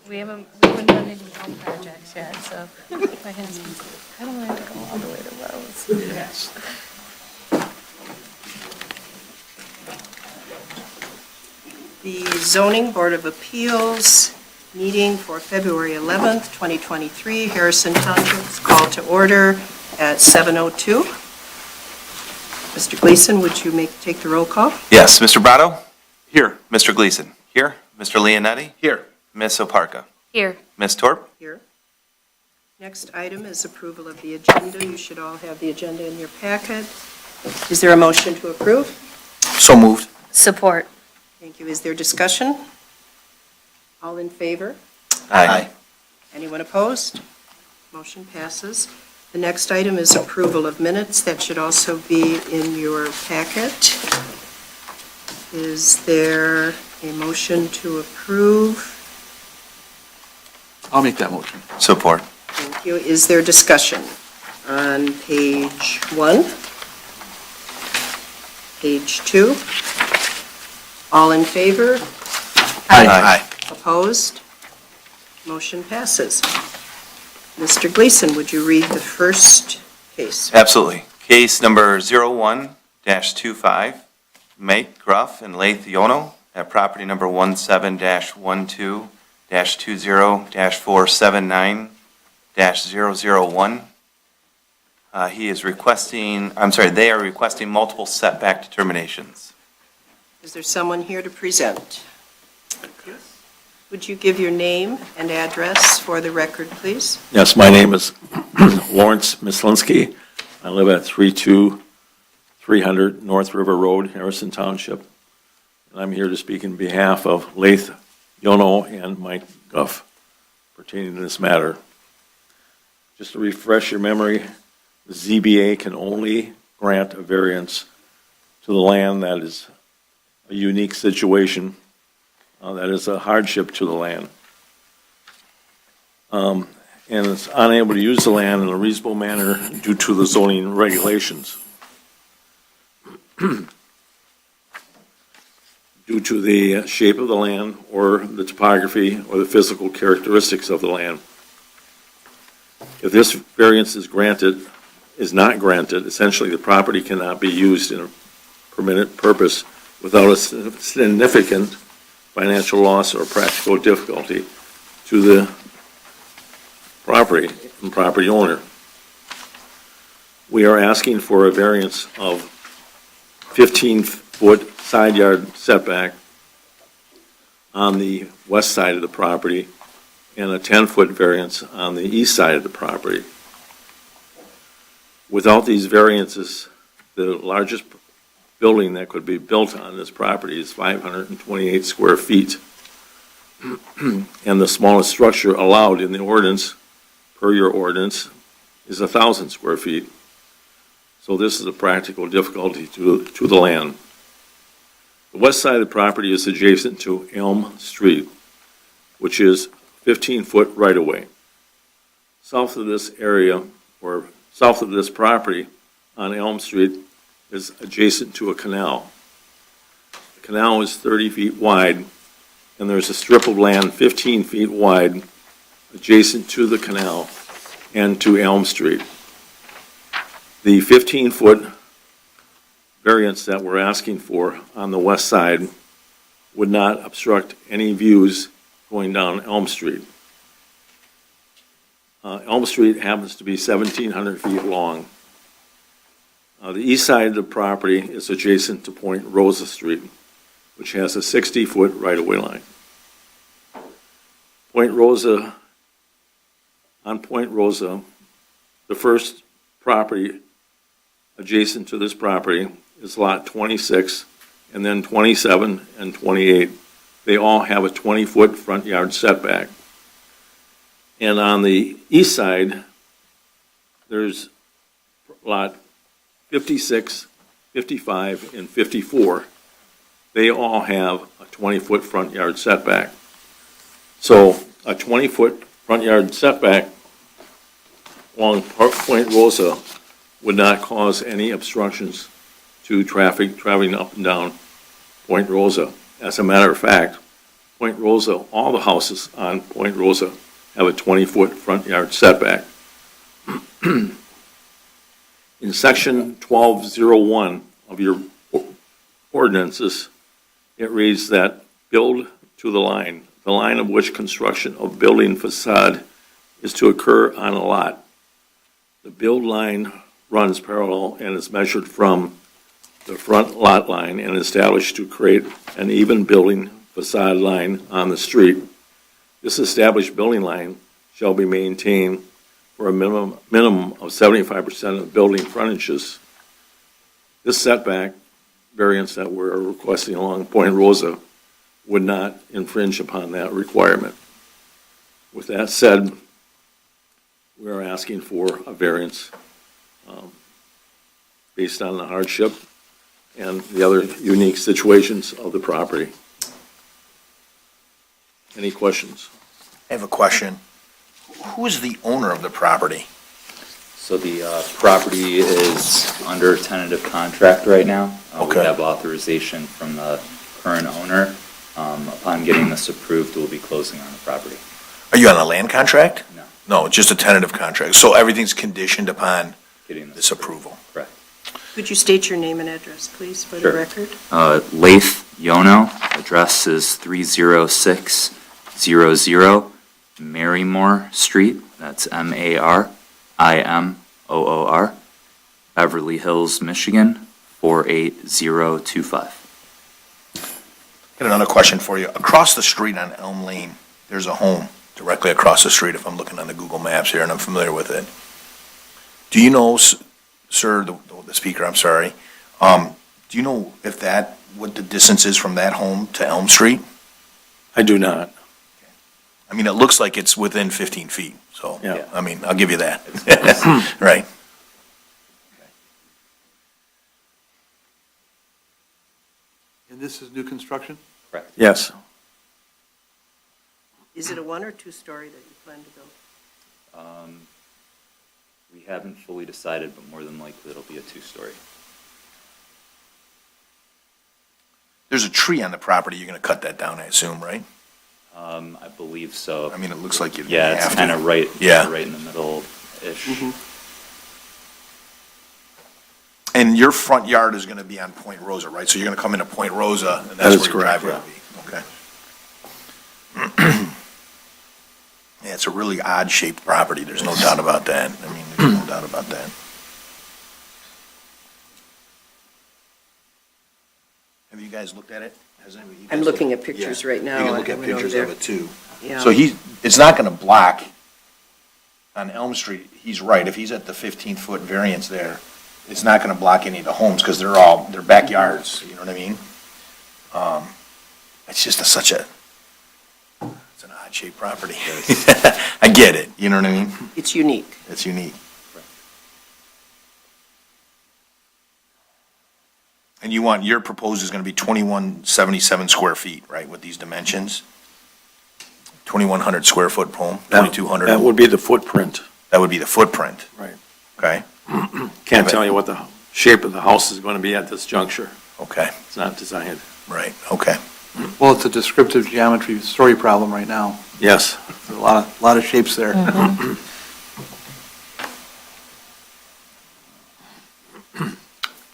We haven't done any home projects yet, so my hands can see. I don't want to go all the way to Lowe's. Yes. The Zoning Board of Appeals meeting for February 11th, 2023, Harrison Township is called to order at 7:02. Mr. Gleason, would you take the roll call? Yes, Mr. Brado? Here. Mr. Gleason? Here. Mr. Leonetti? Here. Ms. Oparka? Here. Ms. Torp? Here. Next item is approval of the agenda. You should all have the agenda in your packet. Is there a motion to approve? So moved. Support. Thank you. Is there discussion? All in favor? Aye. Anyone opposed? Motion passes. The next item is approval of minutes. That should also be in your packet. Is there a motion to approve? I'll make that motion. Support. Thank you. Is there discussion on page 1? Page 2? All in favor? Aye. Opposed? Motion passes. Mr. Gleason, would you read the first case? Absolutely. Case number 01-25, Mike Gruff and Laith Yono at property number 17-12-20-479-001. They are requesting multiple setback determinations. Is there someone here to present? Would you give your name and address for the record, please? Yes, my name is Lawrence Mislinski. I live at 32300 North River Road, Harrison Township. And I'm here to speak in behalf of Laith Yono and Mike Guff pertaining to this matter. Just to refresh your memory, the ZBA can only grant a variance to the land that is a unique situation, that is a hardship to the land. And it's unable to use the land in a reasonable manner due to the zoning regulations. Due to the shape of the land or the topography or the physical characteristics of the land. If this variance is not granted, essentially the property cannot be used in a permitted purpose without a significant financial loss or practical difficulty to the property and property owner. We are asking for a variance of 15-foot side yard setback on the west side of the property and a 10-foot variance on the east side of the property. Without these variances, the largest building that could be built on this property is 528 square feet. And the smallest structure allowed in the ordinance, per your ordinance, is 1,000 square feet. So this is a practical difficulty to the land. The west side of the property is adjacent to Elm Street, which is 15-foot right-of-way. South of this area, or south of this property on Elm Street, is adjacent to a canal. The canal is 30 feet wide, and there's a strip of land 15 feet wide adjacent to the canal and to Elm Street. The 15-foot variance that we're asking for on the west side would not obstruct any views going down Elm Street. Elm Street happens to be 1,700 feet long. The east side of the property is adjacent to Point Rosa Street, which has a 60-foot right-of-way line. On Point Rosa, the first property adjacent to this property is lot 26, and then 27 and 28. They all have a 20-foot front yard setback. And on the east side, there's lot 56, 55, and 54. They all have a 20-foot front yard setback. So a 20-foot front yard setback along Point Rosa would not cause any obstructions to traffic traveling up and down Point Rosa. As a matter of fact, Point Rosa, all the houses on Point Rosa have a 20-foot front yard setback. In section 1201 of your ordinances, it reads that build to the line of which construction of building facade is to occur on a lot. The build line runs parallel and is measured from the front lot line and established to create an even building facade line on the street. This established building line shall be maintained for a minimum of 75% of building frontages. This setback variance that we're requesting along Point Rosa would not infringe upon that requirement. With that said, we are asking for a variance based on the hardship and the other unique situations of the property. Any questions? I have a question. Who is the owner of the property? So the property is under tentative contract right now. We Okay. have authorization from the current owner. Upon getting this approved, we'll be closing on the property. Are you on a land contract? No. No, just a tentative contract. So everything's conditioned upon Getting this approval. Correct. Could you state your name and address, please, for the Sure. record? Lath Yono, address is 30600 Marymore Street, that's Marimoor, Beverly Hills, Michigan, 48025. Got another question for you. Across the street on Elm Lane, there's a home directly across the street, if I'm looking on the Google Maps here, and I'm familiar with it. Do you know, sir, the speaker, I'm sorry, do you know if what the distance is from that home to Elm Street? I do not. I mean, it looks like it's within 15 feet, so, Yeah. I mean, I'll give you that. Right. And this is new construction? Correct. Yes. Is it a one- or two-story that you plan to build? We haven't fully decided, but more than likely it'll be a two-story. There's a tree on the property, you're gonna cut that down, I assume, right? I believe so. I mean, it looks like you Yeah, it's have to. kind of right, Yeah. right in the middle-ish. And your front yard is gonna be on Point Rosa, right? So you're gonna come into Point Rosa, and That that's is where your correct, driveway will be, okay? Yeah, it's a really odd-shaped property, there's no doubt about that. I mean, there's no doubt about that. Have you guys looked at it? Has anybody- you I'm guys looking looked- at pictures Yeah. right now. You can look I at went over pictures there. of it, too. Yeah. So it's not gonna block, on Elm Street, he's right, if he's at the 15-foot variance there, it's not gonna block any of the homes, because they're backyards, you know what I mean? It's just it's an odd-shaped property. I get it, you know what I mean? It's unique. It's unique. And your proposed is gonna be 2177 square feet, right, with these dimensions? 2,100 square foot home, 2,200? That would be the footprint. That would be the footprint, Right. okay? Can't tell you what the shape of the house is going to be at this juncture. Okay, It's not designed. right, okay. Well, it's a descriptive geometry story problem right now. Yes. There's a lot of shapes there.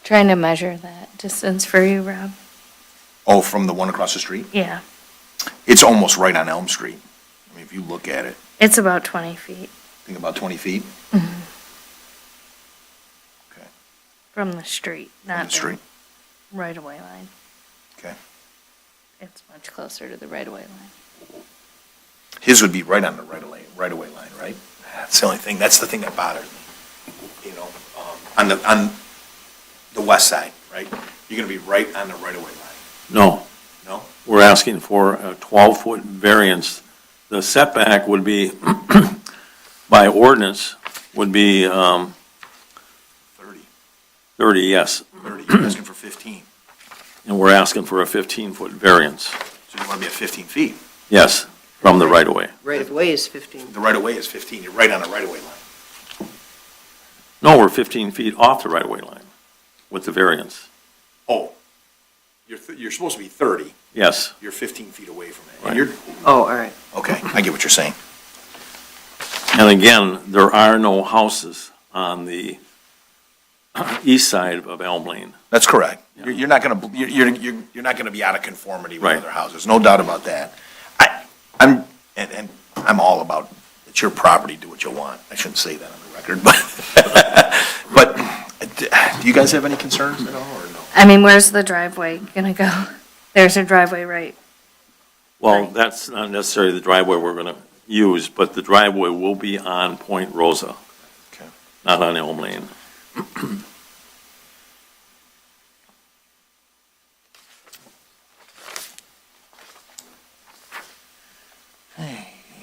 Trying to measure that distance for you, Rob. Oh, from the one across the street? Yeah, It's almost right on Elm Street. I mean, if you look at it, it's about 20 feet think about 20 feet from the street, from not the street, the right-of-way line. okay? It's much closer to the right-of-way line. His would be right on the right-of-way line, right? That's the only thing, that's the thing that bothers me, you know, on the west side, right? You're gonna be right on the right-of-way line, No, no? we're asking for a 12-foot variance. The setback would be, by ordinance, would be 30, 30, yes. 30, you're asking for 15, And we're asking for a 15-foot variance. so you wanna be at 15 feet. Yes, from the right-of-way. Right-of-way is 15. The right-of-way is 15, you're right on the right-of-way line. No, we're 15 feet off the right-of-way line with the variance. Oh, You're supposed to be 30. Yes. You're 15 feet away from it. Right. And you're, Oh, all right. okay, I get what you're saying. And again, there are no houses on the east side of Elm Lane. That's correct. Yeah. You're not gonna, you're not gonna be out of conformity with Right. other houses, no doubt about that. And I'm all about, it's your property, do what you want. I shouldn't say that on the record, but do you guys have any concerns at all, or no? I mean, where's the driveway gonna go? There's a driveway right. Well, Right. that's not necessarily the driveway we're going to use, but the driveway will be on Point Rosa, Okay. not on Elm Lane.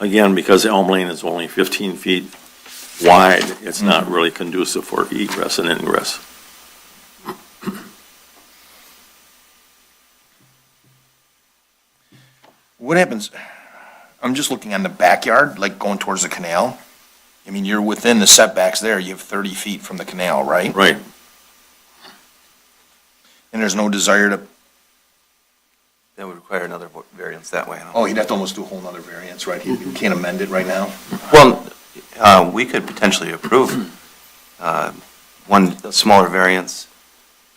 Again, because Elm Lane is only 15 feet wide, it's not really conducive for egress and ingress. What happens, I'm just looking on the backyard, like going towards the canal. I mean, you're within the setbacks there, you have 30 feet from the canal, right? Right. And there's no desire to, That would require another variance that way. oh, you'd have to almost do a whole nother variance, right? You can't amend it right now? Well, we could potentially approve one smaller variance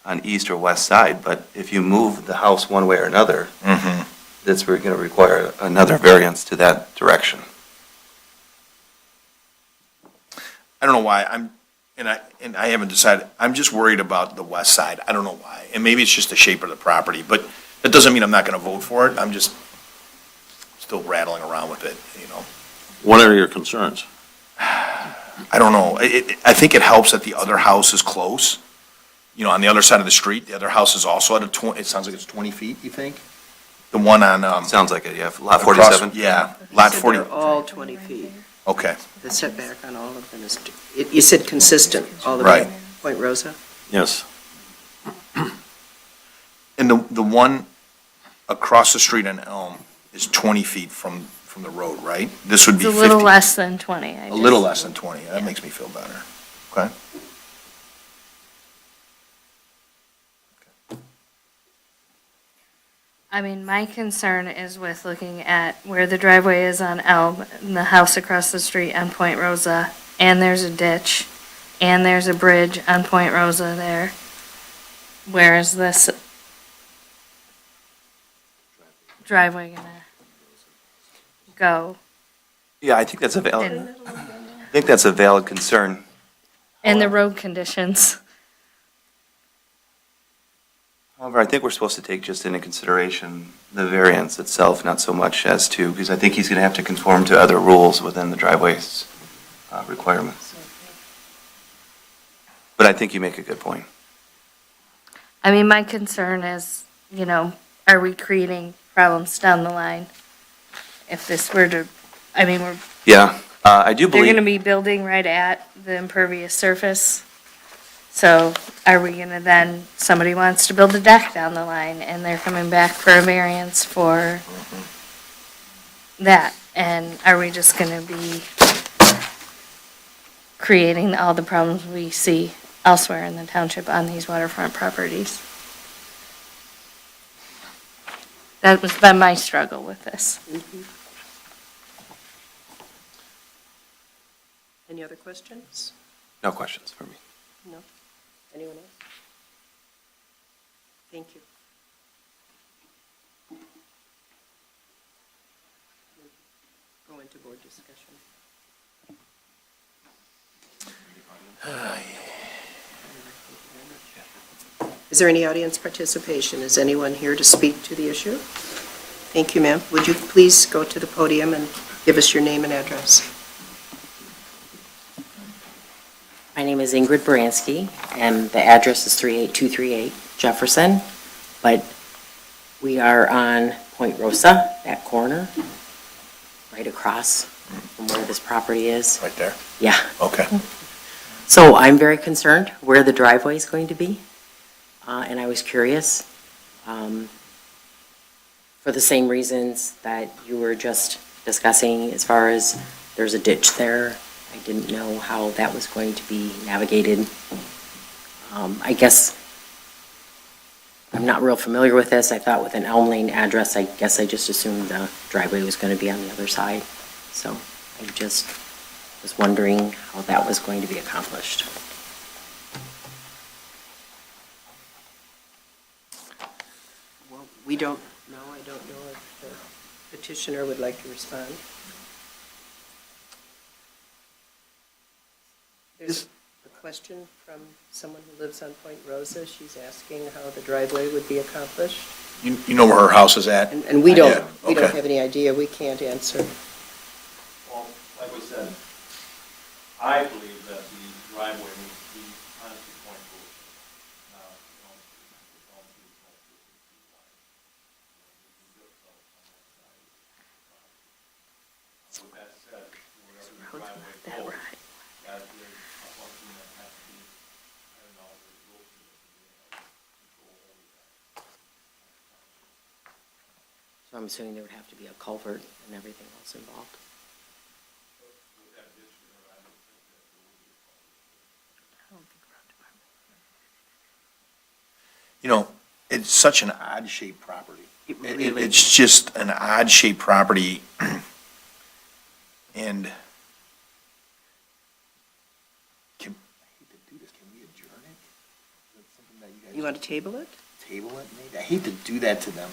on east or west side, but if you move the house one way or another, Mm-hmm. that's going to require another variance to that direction. I don't know why, and I haven't decided, I'm just worried about the west side, I don't know why. And maybe it's just the shape of the property, but that doesn't mean I'm not gonna vote for it, I'm just still rattling around with it, you know? What are your concerns? I don't know, I think it helps that the other house is close, you know, on the other side of the street, the other house is also at it sounds like it's 20 feet, you think? The one on, Sounds like it, yeah, lot across- 47? Yeah, You lot said 40, they're all 20 feet. okay, The setback on all of them is, you said consistent all the Right. way, Point Rosa? Yes. and the one across the street on Elm is 20 feet from the road, right? This would It's be a 50. little less than 20. A little less than 20, that makes me feel better, okay? I mean, my concern is with looking at where the driveway is on Elm, and the house across the street on Point Rosa, and there's a ditch, and there's a bridge on Point Rosa there. Where is this driveway gonna go? Yeah, I think that's a valid concern. And the road conditions. However, I think we're supposed to take just into consideration the variance itself, not so much as to, because I think he's going to have to conform to other rules within the driveway's requirements. But I think you make a good point. I mean, my concern is, you know, are we creating problems down the line? If this were to, I mean, Yeah, I do they're gonna believe, be building right at the impervious surface. So are we gonna then, somebody wants to build a deck down the line and they're coming back for a variance for that? And are we just gonna be creating all the problems we see elsewhere in the township on these waterfront properties? That was been my struggle with this. Any other questions? no questions for me. No? Anyone else? Thank you. Go into board discussion. Is there any audience participation? Is anyone here to speak to the issue? Thank you, ma'am. Would you please go to the podium and give us your name and address? My name is Ingrid Baranski, and the address is 38238 Jefferson, but we are on Point Rosa, that corner, right across from where this property is. Right there, Yeah, okay. so I'm very concerned where the driveway is going to be, and I was curious, for the same reasons that you were just discussing, as far as there's a ditch there. I didn't know how that was going to be navigated. I guess I'm not real familiar with this. I thought with an Elm Lane address, I guess I just assumed the driveway was going to be on the other side. So I just was wondering how that was going to be accomplished. Well, we don't know. I don't know if the petitioner would like to respond. There's a question from someone who lives on Point Rosa. She's asking how the driveway would be accomplished. You know where her house is at? And we don't, Yeah, we don't okay. have any idea. We can't answer. Well, like we said, I believe that the driveway needs to be on the point roof. Now, with that said, wherever the driveway That goes, right. that is a function that has to be, I don't know, the rules control over that. So I'm assuming there would have to be a culvert and everything else involved. With that ditch there, I don't think that there will be a problem. I don't think road department. You know, it's such an odd-shaped property. It really It's just an odd-shaped property, and I hate to do this, can we adjourn it? Is that something that you guys? You want to table it? Table it, maybe? I hate to do that to them.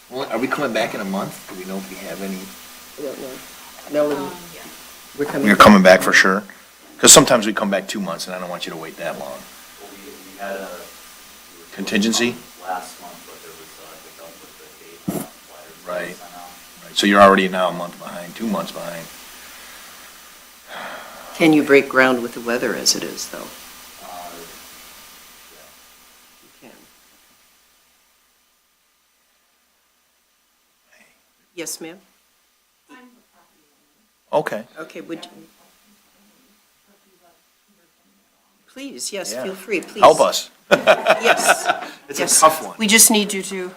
Well, are we coming back in a month? Do we know if we have any? I don't know. Melanie, we're coming. You're coming back for sure? Because sometimes we come back 2 months, and I don't want you to wait that long. Well, we had a. Contingency? Last month, but there was a hiccup with the date, letters that Right. were sent out. Right, so you're already now a month behind, 2 months behind. Can you break ground with the weather as it is, though? You can. Yes, ma'am? Okay. Okay, would you? Please, yes, Yeah. feel free, please. Help us. Yes. It's a Yes. tough one. We just need you to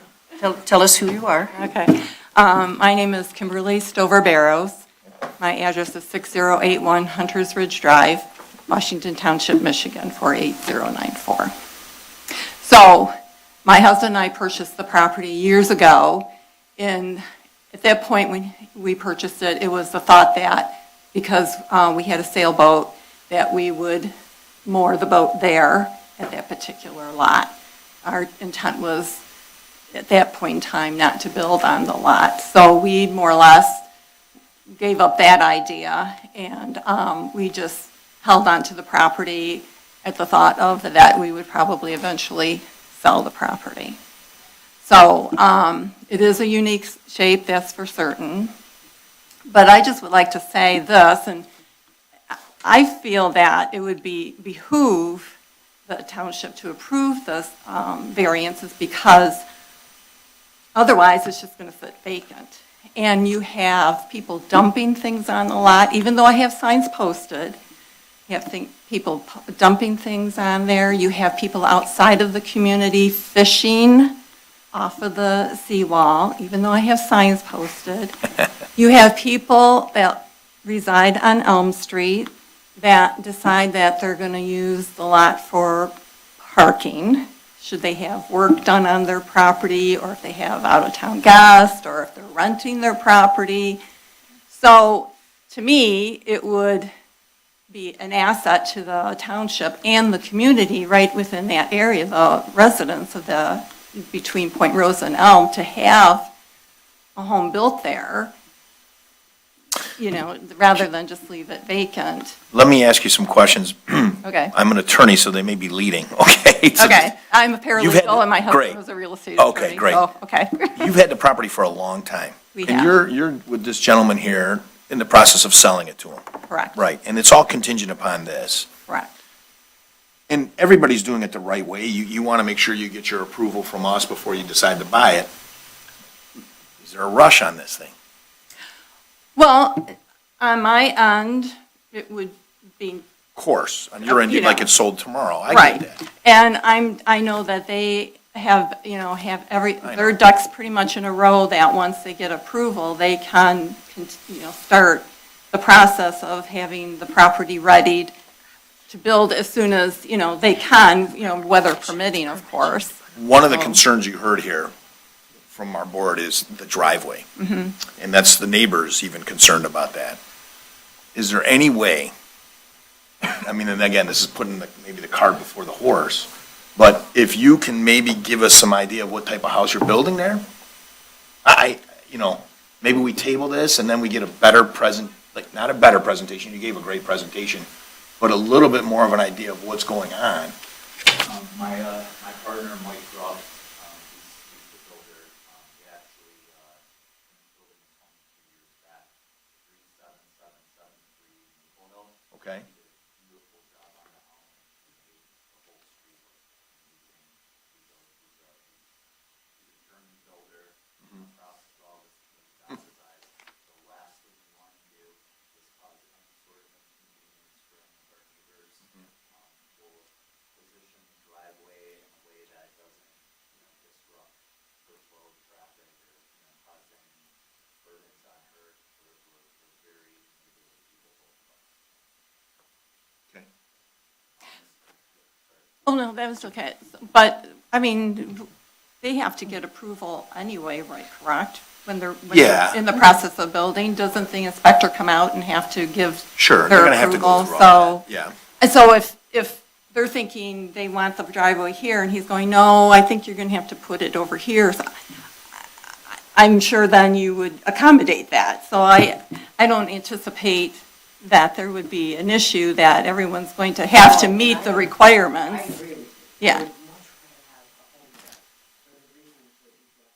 tell us who you are. Okay. My name is Kimberly Stover Barrows. My address is 6081 Hunters Ridge Drive, Washington Township, Michigan, 48094. So, my husband and I purchased the property years ago, and at that point, when we purchased it, it was the thought that because we had a sailboat, that we would moor the boat there at that particular lot. Our intent was, at that point in time, not to build on the lot. So we more or less gave up that idea, and we just held on to the property at the thought of that we would probably eventually sell the property. So it is a unique shape, that's for certain. But I just would like to say this, and I feel that it would behoove the township to approve this variances because otherwise it's just going to sit vacant. And you have people dumping things on the lot, even though I have signs posted. You have people dumping things on there. You have people outside of the community fishing off of the seawall, even though I have signs posted. You have people that reside on Elm Street that decide that they're going to use the lot for parking, should they have work done on their property, or if they have out-of-town guests, or if they're renting their property. So, to me, it would be an asset to the township and the community right within that area, the residents of between Point Rosa and Elm, to have a home built there, rather than just leave it vacant. Let me ask you some questions. Okay. I'm an attorney, so they may be leading, okay? So Okay, I'm a You've had- paralegal and my great. husband was a real estate attorney. Okay, great. So, okay. You've had the property for a long time. We And have. you're with this gentleman here in the process of selling it to him. Correct. Right, and it's all contingent upon this. Correct. And everybody's doing it the right way. You want to make sure you get your approval from us before you decide to buy it. Is there a rush on this thing? Well, on my end, it would be Of course, on your end, you'd You like know. it sold tomorrow. I right. get that. And I know that they have I their know. ducks pretty much in a row, that once they get approval, they can, start the process of having the property readied to build as soon as, they can, weather permitting, of course. One of the concerns you heard here from our board is the driveway. And that's the neighbors even concerned about that. Is there any way, I mean, and again, this is putting maybe the cart before the horse, but if you can maybe give us some idea of what type of house you're building there? Maybe we table this and then we get a better not a better presentation, you gave a great presentation, but a little bit more of an idea of what's going on. My partner, Mike Grubb, he's the builder. He actually, built it 22 years back, 37773 Maple Hill. Okay. He did a beautiful job on the home. He made the whole street look amazing. He's a German builder. Process all this exercise. The last thing we want to do is cause any sort of inconvenience for any of our neighbors. We'll position the driveway in a way that doesn't, disrupt her flow of traffic or, cause any burdens on her. We're very neighborly people, both of us. Okay. Oh, no, that was okay. But, I mean, they have to get approval anyway, right, correct? When they're Yeah. in the process of building, doesn't the inspector come out and have to give Sure, their they're gonna have to go approval? through all that. So, Yeah. and so if they're thinking they want the driveway here, and he's going, no, I think you're gonna have to put it over here, so I'm sure then you would accommodate that. So I don't anticipate that there would be an issue that everyone's going to have to meet the requirements. Yeah.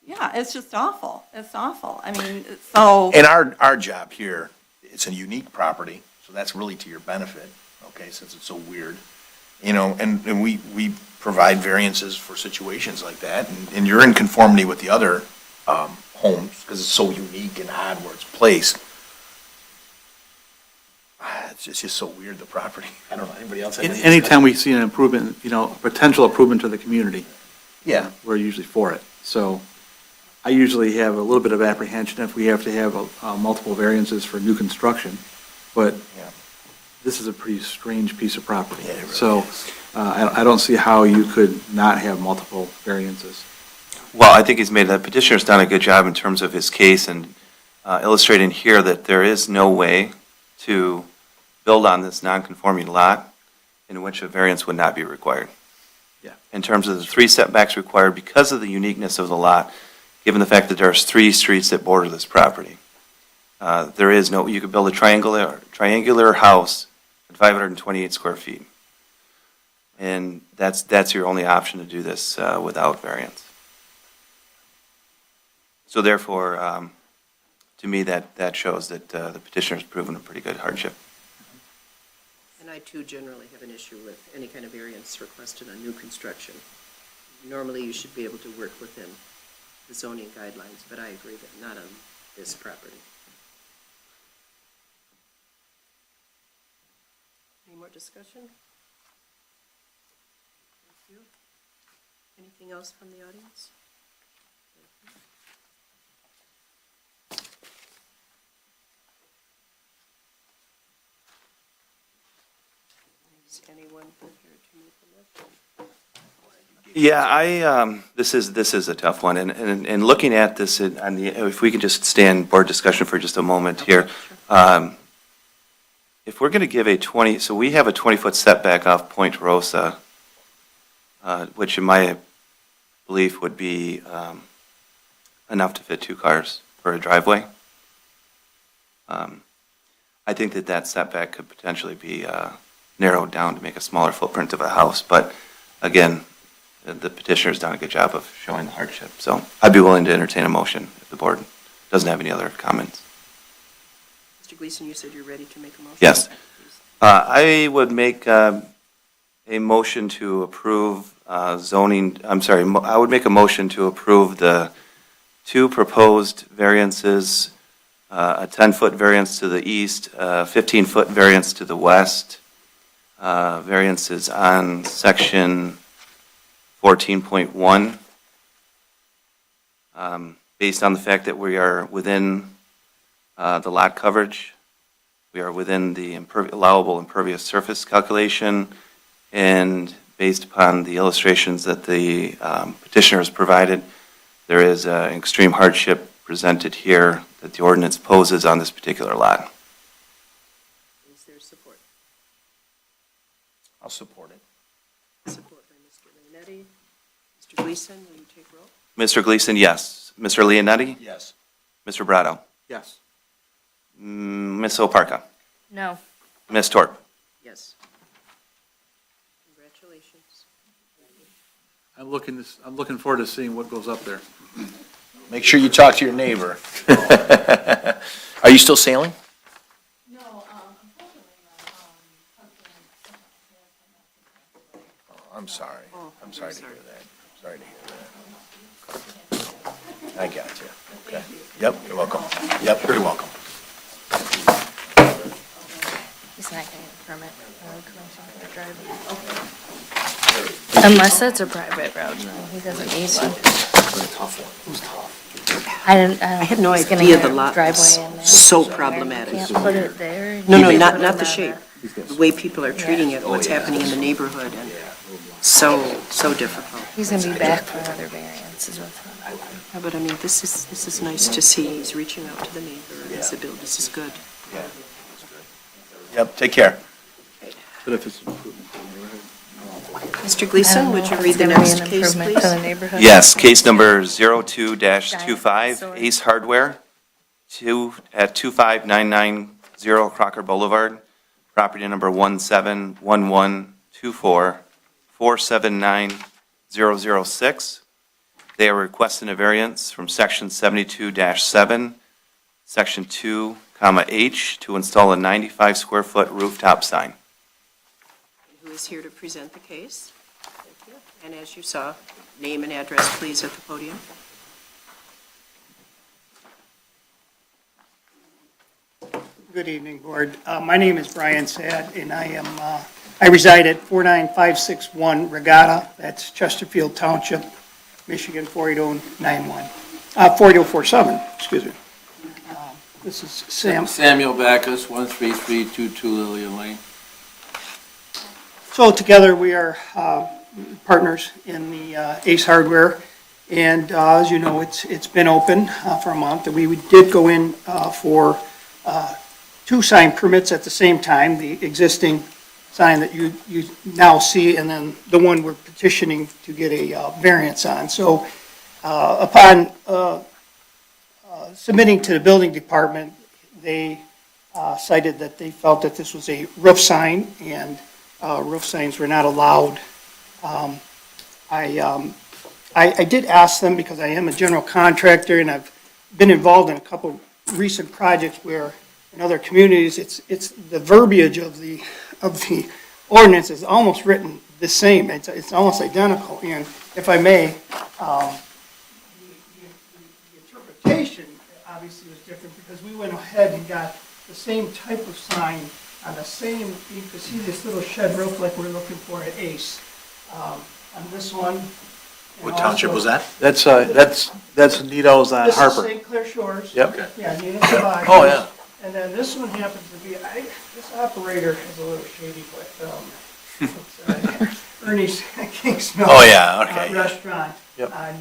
Yeah, it's just awful. It's awful. I mean, so, And our job here, it's a unique property, so that's really to your benefit, okay, since it's so weird. And we provide variances for situations like that, and you're in conformity with the other homes, because it's so unique and odd where it's placed. It's just so weird, the property. I don't know, anybody else have any Anytime we see an improvement, potential improvement to the community, Yeah, we're usually for it. So I usually have a little bit of apprehension if we have to have multiple variances for new construction, but yeah. this is a pretty strange piece of property. Yeah, it really So is. I don't see how you could not have multiple variances. Well, I think the petitioner's done a good job in terms of his case and illustrating here that there is no way to build on this non-conforming lot in which a variance would not be required. Yeah. In terms of the 3 setbacks required because of the uniqueness of the lot, given the fact that there's 3 streets that border this property. You could build a triangular house at 528 square feet. And that's your only option to do this without variance. So therefore, to me, that shows that the petitioner's proven a pretty good hardship. And I too generally have an issue with any kind of variance requested on new construction. Normally, you should be able to work within the zoning guidelines, but I agree that not on this property. Any more discussion? Thank you. Anything else from the audience? Is anyone prepared to make a motion? Yeah, this is a tough one, and looking at this, if we can just stay in board discussion for just a moment here. If we're going to give so we have a 20-foot setback off Point Rosa, which in my belief would be enough to fit 2 cars for a driveway. I think that setback could potentially be narrowed down to make a smaller footprint of a house, but again, the petitioner's done a good job of showing the hardship. So I'd be willing to entertain a motion if the board doesn't have any other comments. Mr. Gleason, you said you're ready to make a motion? Yes. Please. I would make a motion to approve I would make a motion to approve the 2 proposed variances, a 10-foot variance to the east, a 15-foot variance to the west, variances on section 14.1, based on the fact that we are within the lot coverage, we are within the allowable impervious surface calculation, and based upon the illustrations that the petitioner has provided, there is an extreme hardship presented here that the ordinance poses on this particular lot. Is there support? I'll support it. Support by Mr. Leonetti. Mr. Gleason, will you take roll? Mr. Gleason, yes. Mr. Leonetti? Yes. Mr. Brado? Yes. Ms. Oparka? No. Ms. Torp? Yes. Congratulations. I'm looking forward to seeing what goes up there. Make sure you talk to your neighbor. Are you still sailing? No, Oh, I'm sorry. Oh, I'm sorry to sorry. hear that. Sorry to hear that. I got you. Okay. Yep, you're welcome. Yep, you're welcome. He's not getting a permit commission for the driveway. Unless it's a private road, no, he doesn't need one. I had no he's gonna idea get the a lot driveway was in there. so problematic. Can't put it there. No, You not can't the put it shape. on The way people are treating it, what's happening in the neighborhood, and so difficult. He's gonna be back for another variance is what's happening. Yeah, but I mean, this is nice to see. He's reaching out to the neighbor, and his ability, this is good. Yep, take care. But if it's improvement to the neighborhood. Mr. I Gleason, don't would know you if read it's the gonna be next an case, improvement to the please? neighborhood. Yes, case number 02-25, Ace Hardware, at 25990 Crocker Boulevard, property number 171124, 479006. They are requesting a variance from section 72-7, section 2, H, to install a 95-square-foot rooftop sign. Who is here to present the case? Thank you. And as you saw, name and address, please, at the podium. Good evening, Board. My name is Brian Sad, and I reside at 49561 Regatta, that's Chesterfield Township, Michigan 48047, excuse me. This is Sam. Samuel Backus, 13322 Lillian Lane. So together, we are partners in the Ace Hardware, and as you know, it's been open for a month. We did go in for two sign permits at the same time, the existing sign that you now see, and then the one we're petitioning to get a variance on. So upon submitting to the building department, they cited that they felt that this was a roof sign, and roof signs were not allowed. I did ask them, because I am a general contractor, and I've been involved in a couple recent projects where in other communities, it's the verbiage of the ordinance is almost written the same. It's almost identical. And if I may, the interpretation obviously was different, because we went ahead and got the same type of sign on the same, you can see this little shed roof like we're looking for at Ace. On this one. and What township was that? That's Nito's on This is Harper. St. Clair Shores. Yep. Yeah, Nina Savage. Oh, yeah. And then this one happens to be, this operator is a little shady, but, it's Ernie's King's Mill. Oh, yeah, okay. Restaurant Yep. on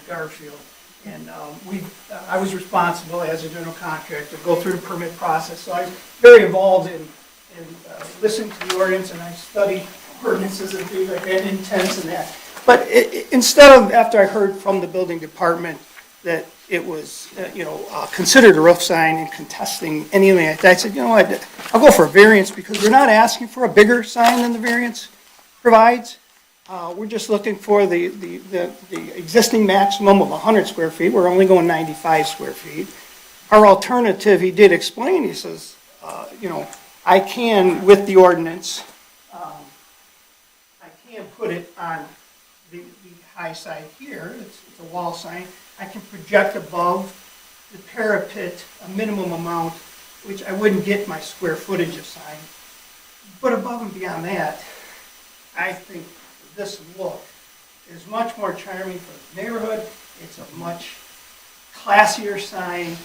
Garfield. And, I was responsible as a general contractor to go through the permit process. So I was very involved in listening to the ordinance, and I studied ordinances and things like that, intents and that. But instead of, after I heard from the building department that it was, considered a roof sign and contesting anything like that, I said, you know what, I'll go for a variance, because we're not asking for a bigger sign than the variance provides. We're just looking for the existing maximum of 100 square feet. We're only going 95 square feet. Our alternative, he did explain, he says, I can, with the ordinance, I can put it on the high side here. It's a wall sign. I can project above the parapet a minimum amount, which I wouldn't get my square footage of sign. But above and beyond that, I think this look is much more charming for the neighborhood. It's a much classier sign.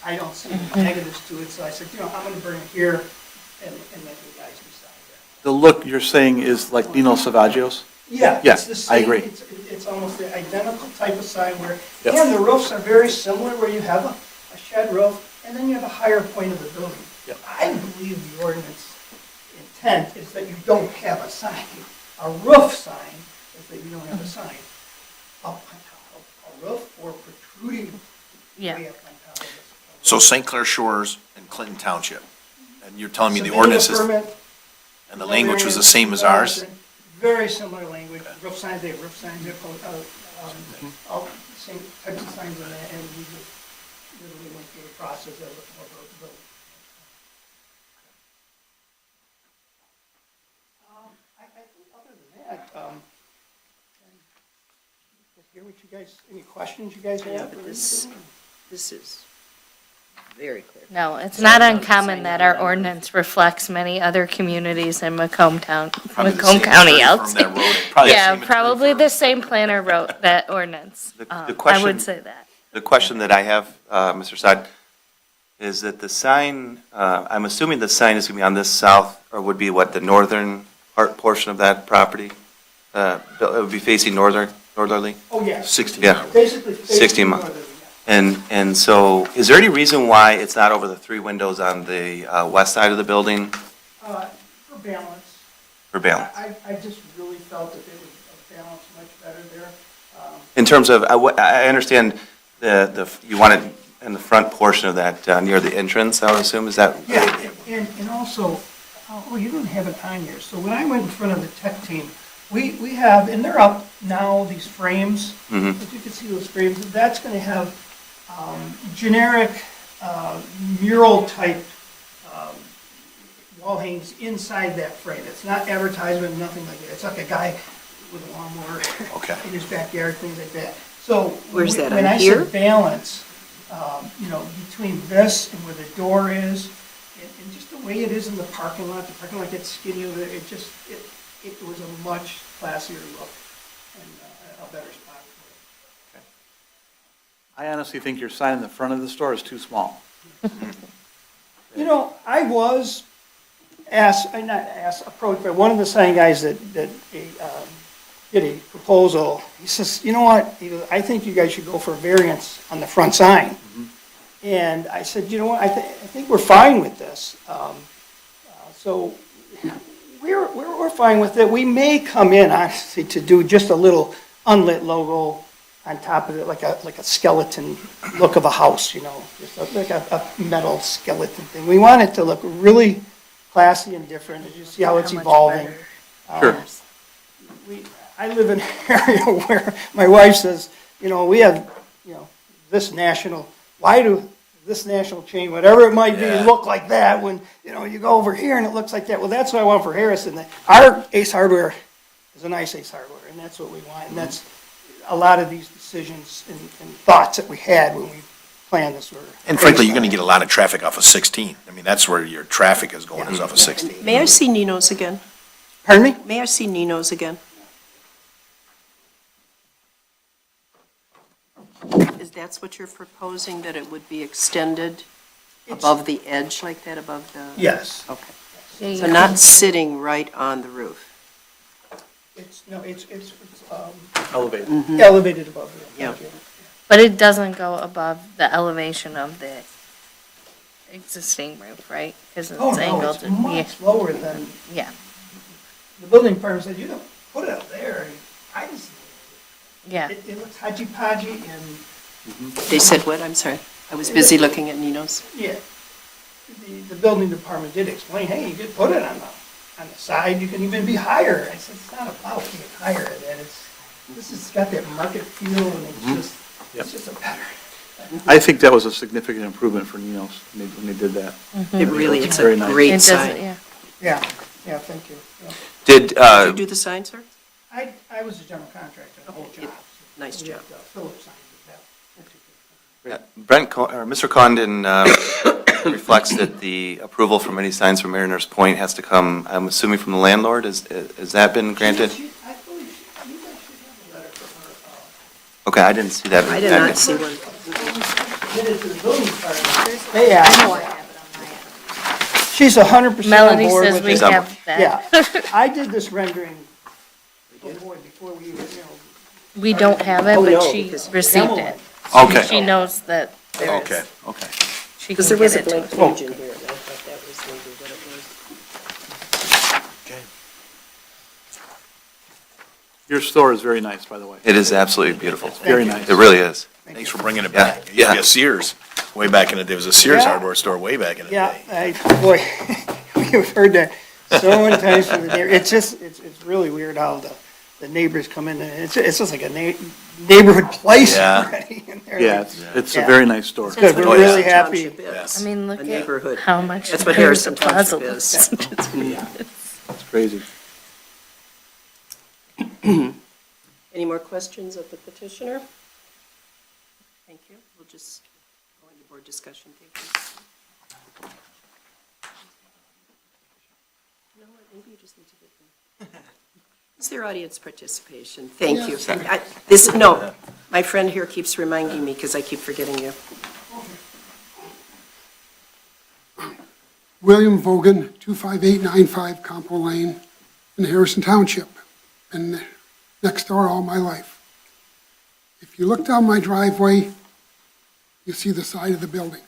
I don't see any negatives to it, so I said, I'm going to bring it here and let you guys decide that. The look you're saying is like Dino Savaggio's? Yeah, Yeah, it's the I same, agree. it's almost the identical type of sign where, Yep. and the roofs are very similar, where you have a shed roof, and then you have a higher point of the building. Yep. I believe the ordinance intent is that you don't have a sign. A roof sign is that you don't have a sign. A roof or protruding Yeah. way up on top of it. So St. Clair Shores and Clinton Township, and you're telling me the Submitted a ordinance is, permit, and the language was the same as ours? Very similar language, roof signs, they have roof signs, they have, all the same types of signs on that, and we just literally went through the process of the. I think other than that, hear what you guys, any questions you guys have? Yeah, but this is very clear. No, it's not uncommon that our ordinance reflects many other communities in Macomb Probably the Macomb same County attorney else. firm that wrote it. Probably the Yeah, same attorney probably firm. the same planner wrote that ordinance. The I question- would say that. The question that I have, Mr. Saad, is that the sign, I'm assuming the sign is going to be on this south, or would be what, the northern portion of that property? It would be facing northerly? Oh, yeah. 16. Yeah. Basically. 16 months. And so, is there any reason why it's not over the three windows on the west side of the building For balance. for balance? I just really felt that they would balance much better there. In terms of, I understand you want it in the front portion of that, near the entrance, I would assume, is that? Yeah, and also, you don't have it on here, so when I went in front of the tech team, we have, and they're up now, these frames, Mhm. if you can see those frames, that's gonna have generic mural-type wall hangings inside that frame. It's not advertisement, nothing like that. It's like a guy with a lawnmower Okay. in his backyard, things like that. So. Where's that, when on I here? said balance, between this and where the door is, and just the way it is in the parking lot gets skinny over there, it was a much classier look and a better spot for it. I honestly think your sign in the front of the store is too small. I was approached by one of the sign guys that did a proposal. He says, you know what, he goes, I think you guys should go for a variance on the front sign. And I said, you know what, I think we're fine with this. So we're fine with it. We may come in, honestly, to do just a little unlit logo on top of it, like a skeleton look of a house, just like a metal skeleton thing. We want it to look really classy and different, as you see how it's How much evolving. better. Sure. I live in an area where my wife says, we have, this national, why do this national chain, whatever it might be, Yeah. look like that when, you go over here and it looks like that? Well, that's what I want for Harrison. Our Ace Hardware is a nice Ace Hardware, and that's what we want. And that's a lot of these decisions and thoughts that we had when we planned this. And frankly, you're going to get a lot of traffic off of 16. I mean, that's where your traffic is going, is off of 16. May I see Nino's again? Pardon me? May I see Nino's again? Is that what you're proposing, that it would be extended above the edge like that, above the? Yes. Okay. Yeah, you So can- not sitting right on the roof? It's Elevated. elevated above it. Yeah. But it doesn't go above the elevation of the existing roof, right? Because Oh, it's no, angled. it's and- much lower than, Yeah, the building department said, you don't put it up there. I just, yeah. it looks hodgy-podgy and, They said what? I'm sorry. I was busy looking at Nino's. yeah. The building department did explain, hey, you could put it on the side, you can even be higher. I said, it's not about being higher than this has got that market feel and it's just a better. I think that was a significant improvement for Nino's when they did that. It really, it's Very a nice. great It does, sign. yeah. Yeah, thank you. Yeah. Did, Did you do the sign, sir? I was a general contractor, the whole Okay, job. nice We job. had, Phillips signed it, Mr. Condon reflects that the approval from any signs from Mariners Point has to come, I'm assuming from the landlord, has that been granted? I believe you guys should have a letter from her. Okay, I didn't see that. in the I did packet. not see one. Submitted to the building department. They asked. She's 100% on Melanie board says with we it. have that. Yeah, I did this rendering, oh boy, before we even, We don't have it, Oh, but no, she because received demo it. Okay. She knows that there Okay, is. okay. She Because can there was get a it to blank us. page in here, and I thought that was maybe what it was. Okay. Your store is very nice, by the way. It is absolutely beautiful. Very nice. It really is. Thanks for bringing it Yeah, back. It used to be yeah. a Sears, way back in the day. It was a Sears Yeah. hardware store way back in the yeah, day. boy, we've heard that so many times from the neighbor. It's just, it's really weird how the neighbors come in, and it's just like a neighborhood place Yeah. already in there. Yeah, it's a Yeah. very nice store. It's good, That's we're what really Harrison happy. Township is. I mean, look A at neighborhood. how much. That's what Harrison Harrison Plaza Township looks. It's crazy. Any more questions of the petitioner? Thank you. We'll just go into board discussion. Thank you. You know what, maybe you just need to get them. Is there audience participation? Thank you. No, my friend here keeps reminding me because I keep forgetting you. William Vogan, 25895 Campo Lane in Harrison Township, and next door all my life. If you look down my driveway, you see the side of the building.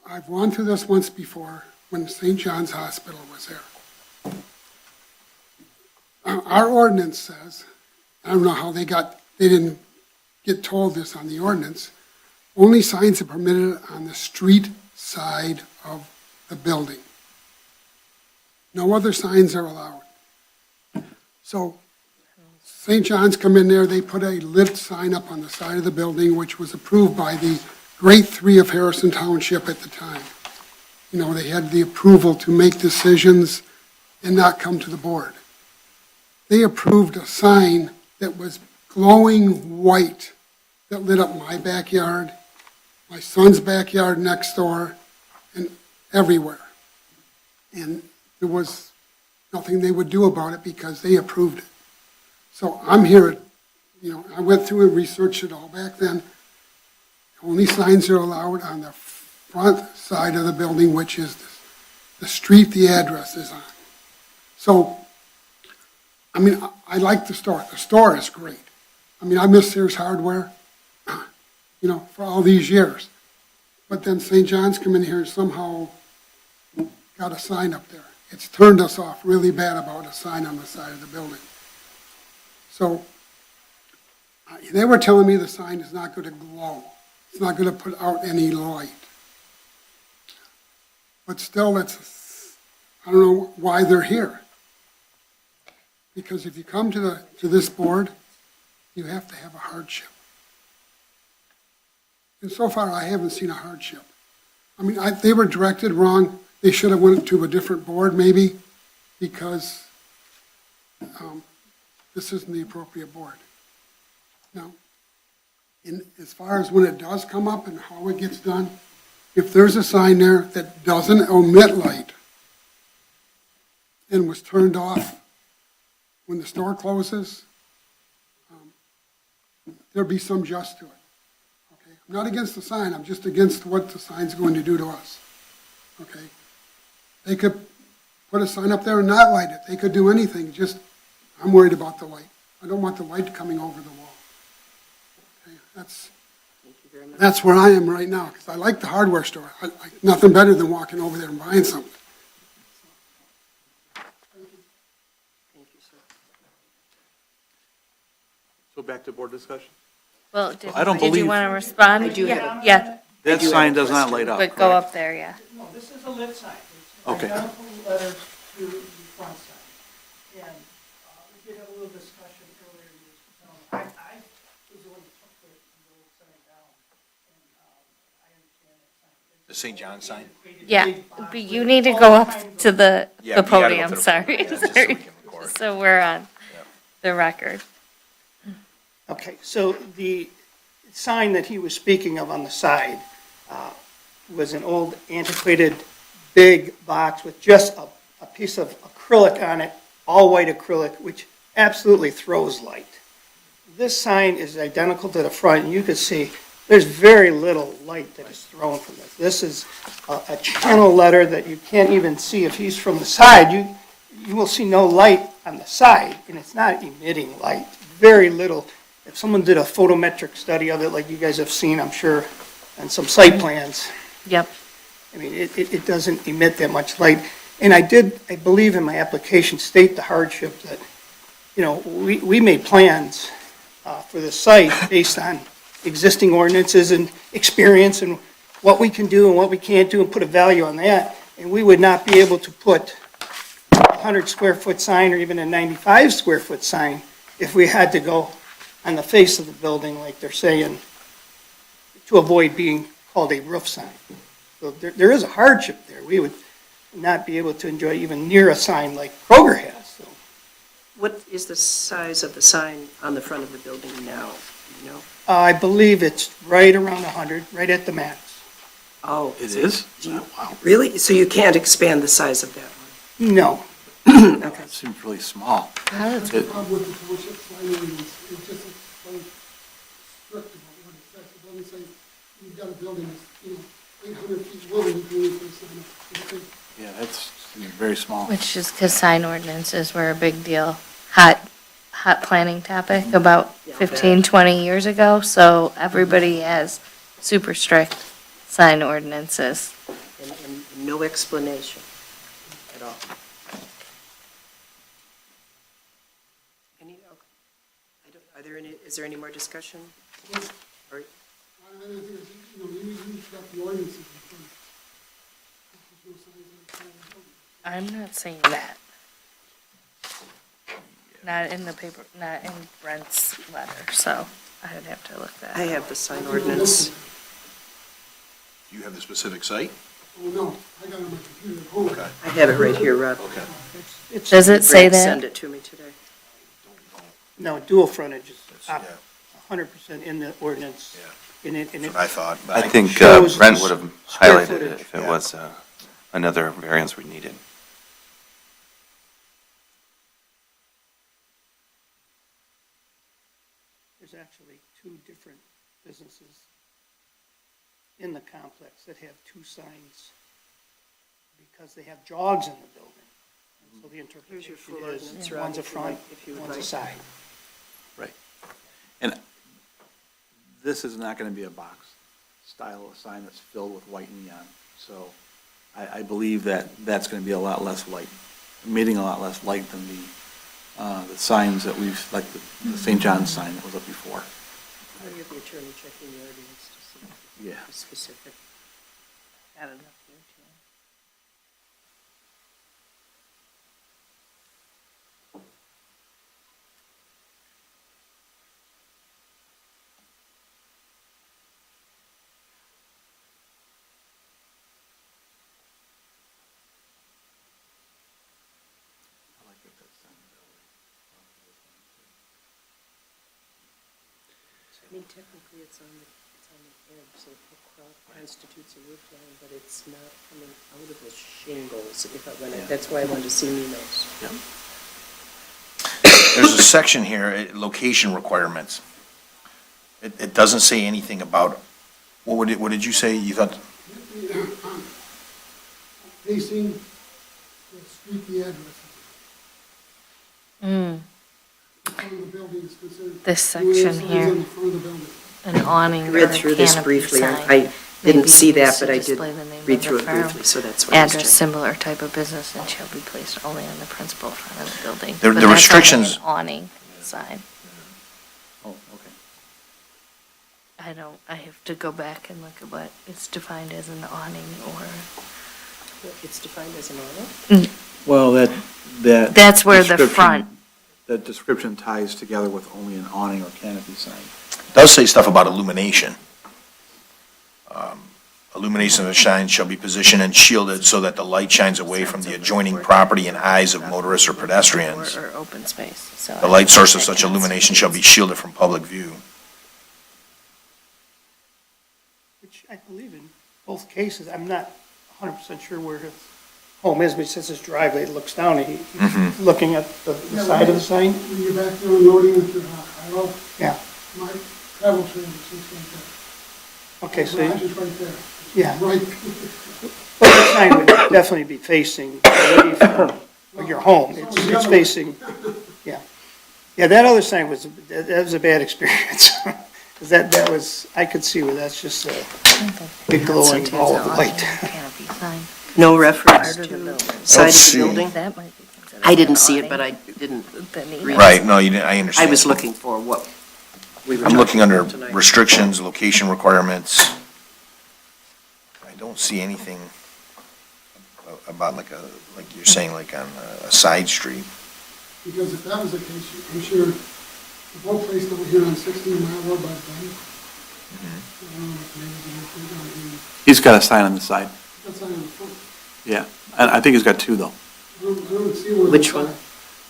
I've gone through this once before when St. John's Hospital was there. Our ordinance says, I don't know how they didn't get told this on the ordinance, only signs are permitted on the street side of the building. No other signs are allowed. So St. John's come in there, they put a lit sign up on the side of the building, which was approved by the Grade 3 of Harrison Township at the time. You know, they had the approval to make decisions and not come to the board. They approved a sign that was glowing white that lit up my backyard, my son's backyard next door, and everywhere. And there was nothing they would do about it because they approved it. So I'm here, I went through and researched it all back then. Only signs are allowed on the front side of the building, which is the street the address is on. So, I like the store. The store is great. I miss Sears Hardware, for all these years. But then St. John's come in here and somehow got a sign up there. It's turned us off really bad about a sign on the side of the building. So, they were telling me the sign is not going to glow. It's not going to put out any light. But still, I don't know why they're here. Because if you come to this board, you have to have a hardship. And so far, I haven't seen a hardship. They were directed wrong. They should have went to a different board maybe, because this isn't the appropriate board. Now, as far as when it does come up and how it gets done, if there's a sign there that doesn't emit light and was turned off when the store closes, there'll be some just to it. Okay, I'm not against the sign, I'm just against what the sign's going to do to us. Okay? They could put a sign up there and not light it. They could do anything, I'm worried about the light. I don't want the light coming over the wall. Okay, Thank you very much. that's where I am right now, because I like the hardware store. Nothing better than walking over there and buying something. Thank you, sir. So back to board discussion? Well, I don't did you believe- want to respond? I do have- Yeah, That sign does not light up, but go correct? up there, yeah. No, this is a lit sign. It's Okay. identical letters to the front sign. And we did have a little discussion earlier. I was the one who took the old sign down, and I understand that sign. The St. John sign? Yeah, but you need to go up to the Yeah, we gotta go podium, to the sorry, podium, just so we sorry. can record. So we're on the record. Okay, so the sign that he was speaking of on the side was an old antiquated big box with just a piece of acrylic on it, all white acrylic, which absolutely throws light. This sign is identical to the front, and you can see there's very little light that is thrown from this. This is a channel letter that you can't even see if he's from the side. You will see no light on the side, and it's not emitting light. Very little. If someone did a photometric study of it, like you guys have seen, I'm sure, on some site plans, Yep. I mean, it doesn't emit that much light. And I believe in my application, state the hardship that, you know, we made plans for the site based on existing ordinances and experience and what we can do and what we can't do and put a value on that. And we would not be able to put a 100 square foot sign or even a 95 square foot sign if we had to go on the face of the building, like they're saying, to avoid being called a roof sign. So there is a hardship there. We would not be able to enjoy even near a sign like Kroger has, so. What is the size of the sign on the front of the building now? You know? I believe it's right around 100, right at the max. Oh. It is? Wow. Really? So you can't expand the size of that one? No. Okay. It seems really small. That's the problem with the township sign ordinance. It's just so strict about what it says. It doesn't say you've got a building that's, you know, 800 feet long, you can only put a sign up. It says Yeah, that's very small. Which is because sign ordinances were a big deal, hot planning topic about 15, 20 years ago. So everybody has super strict sign ordinances. And no explanation at all. Is there any more discussion? Or- I think it's, you know, you've got the ordinances in front. There's no signs on the side of the building. I'm not saying that. Not in the paper, not in Brent's letter, so I would have to look that I up. have the sign ordinance. You have the specific site? Oh, no, I got it on my computer at home. Okay. I have it right here, Rob. Okay. It's Does it say Brent sent that? it to me today. No, dual frontage is Yeah, 100% in the ordinance. Yeah. And it, that's what I thought. but I think shows Brent would have square highlighted it footage. if it Yeah. was another variance we needed. there's actually two different businesses in the complex that have two signs because they have jogs in the building. And so the Here's your interpretation full is ordinance, Rob, one's a if you front, like- if you would one's a like. side. And this is not going to be a box style of sign that's filled with white neon. So I believe that that's going to be a lot less light, emitting a lot less light than the signs that we've, like the St. John's sign that was up before. I'll have the attorney checking the ordinance to see if Yeah. it's specific. Got it up here, too. I mean, technically, it's on the edge, so the crop constitutes a roof line, but it's not coming out of the shingles. That's why I wanted to see Nino's. There's a section here, location requirements. It doesn't say anything about, what did you say you thought? Facing the street, the address. The front of the building is considered. This no section signs here. on the front of the building. An awning I or read a through this canopy briefly. sign. I may didn't be see that, used to but I did display the name read of the through it firm. briefly, so that's what I was Address, checking. similar type of business, and shall be placed only on the principal front of the building. The But that's only restrictions- an awning sign. Oh, okay. I have to go back and look at what it's defined as an awning or. It's defined as an awning? Well, that. That's where the description- front. That description ties together with only an awning or canopy sign. It does say stuff about illumination. Illumination of the sign shall be positioned and shielded so that the light shines away from the adjoining property and eyes of motorists or pedestrians. Or open space, so. The light source of such illumination shall be shielded from public view. Which I believe in both cases, I'm not 100% sure where his home is, but it says his driveway looks down, and he's looking at the side of the sign. When you're back there unloading with your, I love Yeah. my travel trailers, things like that. Okay, so, Garage is right there. yeah, Right. but the sign would definitely be facing away from your home. It's facing, yeah. Yeah, that other sign that was a bad experience. 'Cause that was, I could see where that's just a big glowing ball of light. Canopy sign. No reference Part of the to building. side of the see. building? That might be considered I didn't an see it, awning. but I didn't read it. Right, no, you didn't, I I understand. was looking for what we were I'm looking talking under about tonight. restrictions, location requirements. I don't see anything about like you're saying, like on a side street. Because if that was the case, I'm sure the boat place down here on 16 Mile Road by the bank. I don't know if maybe they don't even, He's got a sign on the side. that's not in the front. Yeah, and I think he's got two, though. I don't see one. on the Which one? side.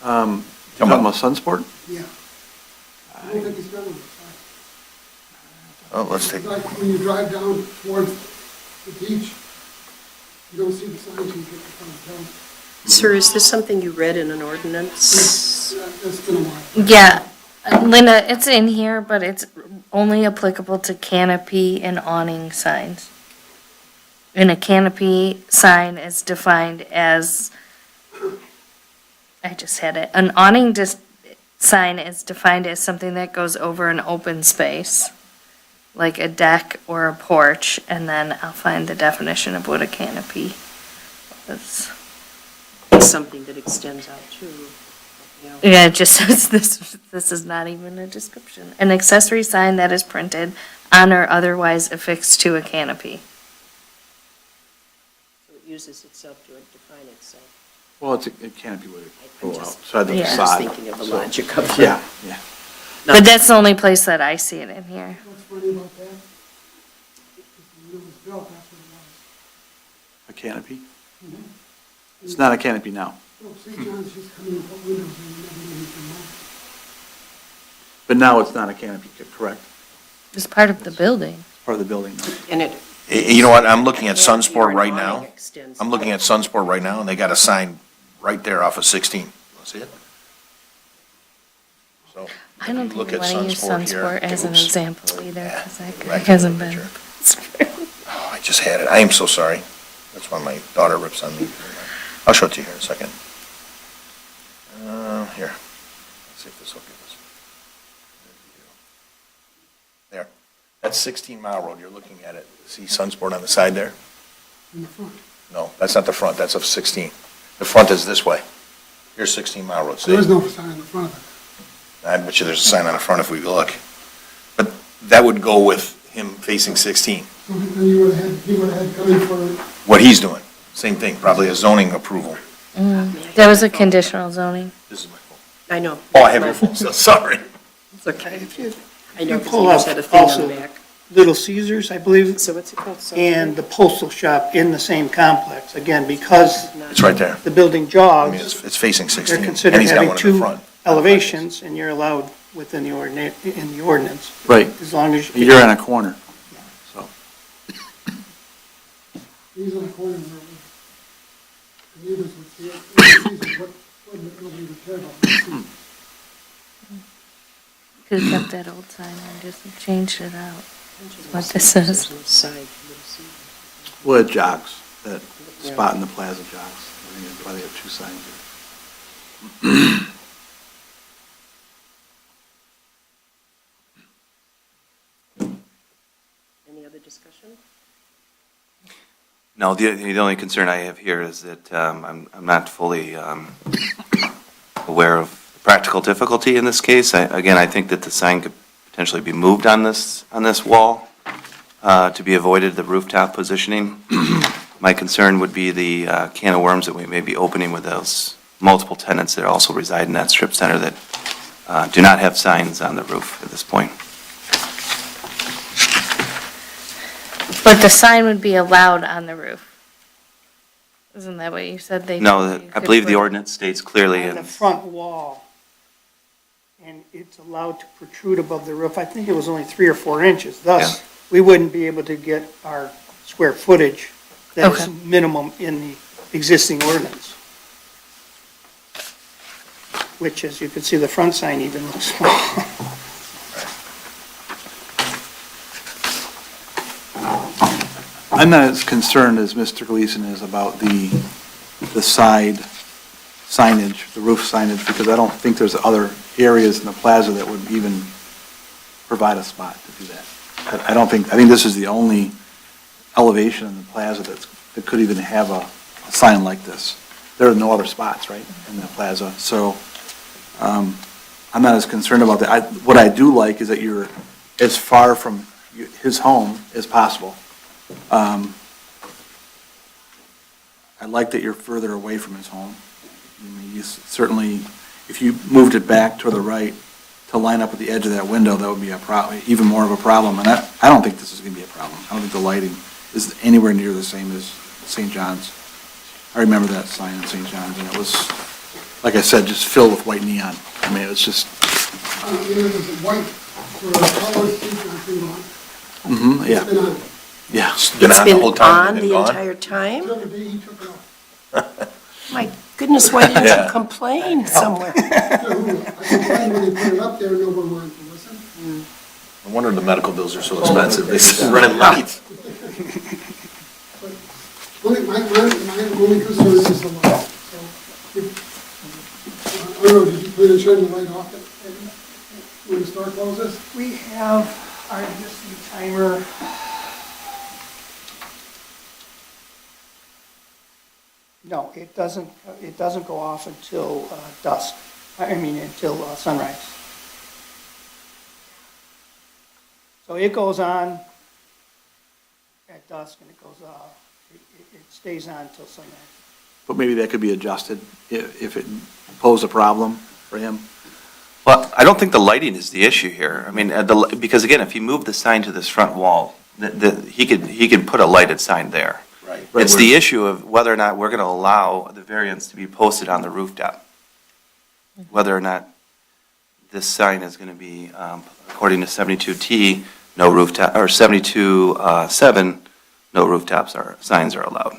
You talking about Sunsport? Yeah. I don't think he's got one on the side. Oh, let's take, It's like when you drive down towards the beach, you don't see the signs when you get to front of town. Sir, is this something you read in an ordinance? That's been a while. Yeah, Linda, it's in here, but it's only applicable to canopy and awning signs. And a canopy sign is defined as, I just had it, an awning sign is defined as something that goes over an open space, like a deck or a porch, and then I'll find the definition of what a canopy is. Something that extends out too, you know. Yeah, it just says this is not even a description. An accessory sign that is printed on or otherwise affixed to a canopy. So it uses itself to define itself. Well, it canopy would I'm go just- outside the Yeah. I'm just facade. thinking of the so- logic of it. Yeah, yeah. But that's the only place that I see it in here. What's funny about that? When it was built, that's what it was. A canopy? It's not a canopy now, Well, St. John's just come in and put windows in and never did anything else. but now it's not a canopy, correct? It's part of the building. Part of the building now. And it. you know what, I'm looking at Canopy or Sunsport an right awning now. extends I'm looking at Sunsport right now, and they got a sign right there off of 16. Want to see it? So, I don't if you look think we at want to use Sunsport here- Sunsport as an Oops. example either, Yeah, because that go guy back to the hasn't been. picture. Oh, I just had it. I am so sorry. That's why my daughter rips on me. I'll show it to you here in a second. Here. Let's see if this will give us. There. That's 16 Mile Road. You're looking at it. See Sunsport on the side there? In the front. No, that's not the front. That's of 16. The front is this way. Here's 16 Mile Road. See? There is no sign in the front of I bet you there's a sign on the front if we look. But that would go with him facing 16. it. So then he would have had come in for, What he's doing, same thing, probably a zoning approval. That was a conditional zoning. This is my phone. I know. Oh, I have your phone still, sorry. It's okay. If you I know, you because pull you just up had a thing on also the back. Little Caesars, I believe, So what's it called? and the postal shop in the same complex, again, because It's right there. the building I mean, jogs, it's facing 16. they're considered And he's got having one in the two front. elevations, and you're allowed within the in the ordinance, Right, as long as you. you're on a corner, so. he's on a corner where the neighbors would see it. What nobody would care about. Could have kept that old sign and just changed it out. What this is. There's no side, little C. Well, it jogs, that spot in the plaza jogs. I think that's why they have two signs there. Any other discussion? No, the only concern I have here is that I'm not fully aware of the practical difficulty in this case. Again, I think that the sign could potentially be moved on this wall to be avoided the rooftop positioning. My concern would be the can of worms that we may be opening with those multiple tenants that also reside in that strip center that do not have signs on the roof at this point. But the sign would be allowed on the roof. Isn't that what you said? No, you I could believe the put- ordinance states clearly On in the front wall, and it's allowed to protrude above the roof. I think it was only 3 or 4 inches. Thus, we wouldn't be able to get our square footage that is Okay. minimum in the existing ordinance. Which, as you can see, the front sign even looks small. I'm not as concerned as Mr. Gleason is about the side signage, the roof signage, because I don't think there's other areas in the plaza that would even provide a spot to do that. I think this is the only elevation in the plaza that could even have a sign like this. There are no other spots, right, in the plaza, so I'm not as concerned about that. What I do like is that you're as far from his home as possible. I like that you're further away from his home. I mean, you certainly, if you moved it back to the right to line up with the edge of that window, that would be even more of a problem. And I don't think this is going to be a problem. I don't think the lighting is anywhere near the same as St. John's. I remember that sign in St. John's, and it was, like I said, just filled with white neon. I mean, it was just, White, for a color street, yeah, It's been on yeah. It's been It's on the been whole time, on been the gone? entire time? until the day he took it off. My goodness, why didn't Yeah. you complain somewhere? So, I complained when they put it up there, no one wanted to listen. No wonder the medical bills are so expensive, they're running late. But my only concern is the light. So, I don't know, did you plan on shutting the light off when the store closes? We have our existing timer. No, it doesn't go off until dusk, until sunrise. So it goes on at dusk and it goes off, it stays on until sunrise. But maybe that could be adjusted if it posed a problem for him. Well, I don't think the lighting is the issue here. I mean, because again, if you move the sign to this front wall, he could put a lighted sign there. Right. It's the issue of whether or not we're going to allow the variance to be posted on the rooftop. Whether or not this sign is going to be, according to 72T, no rooftop, or 72-7, no rooftops or signs are allowed.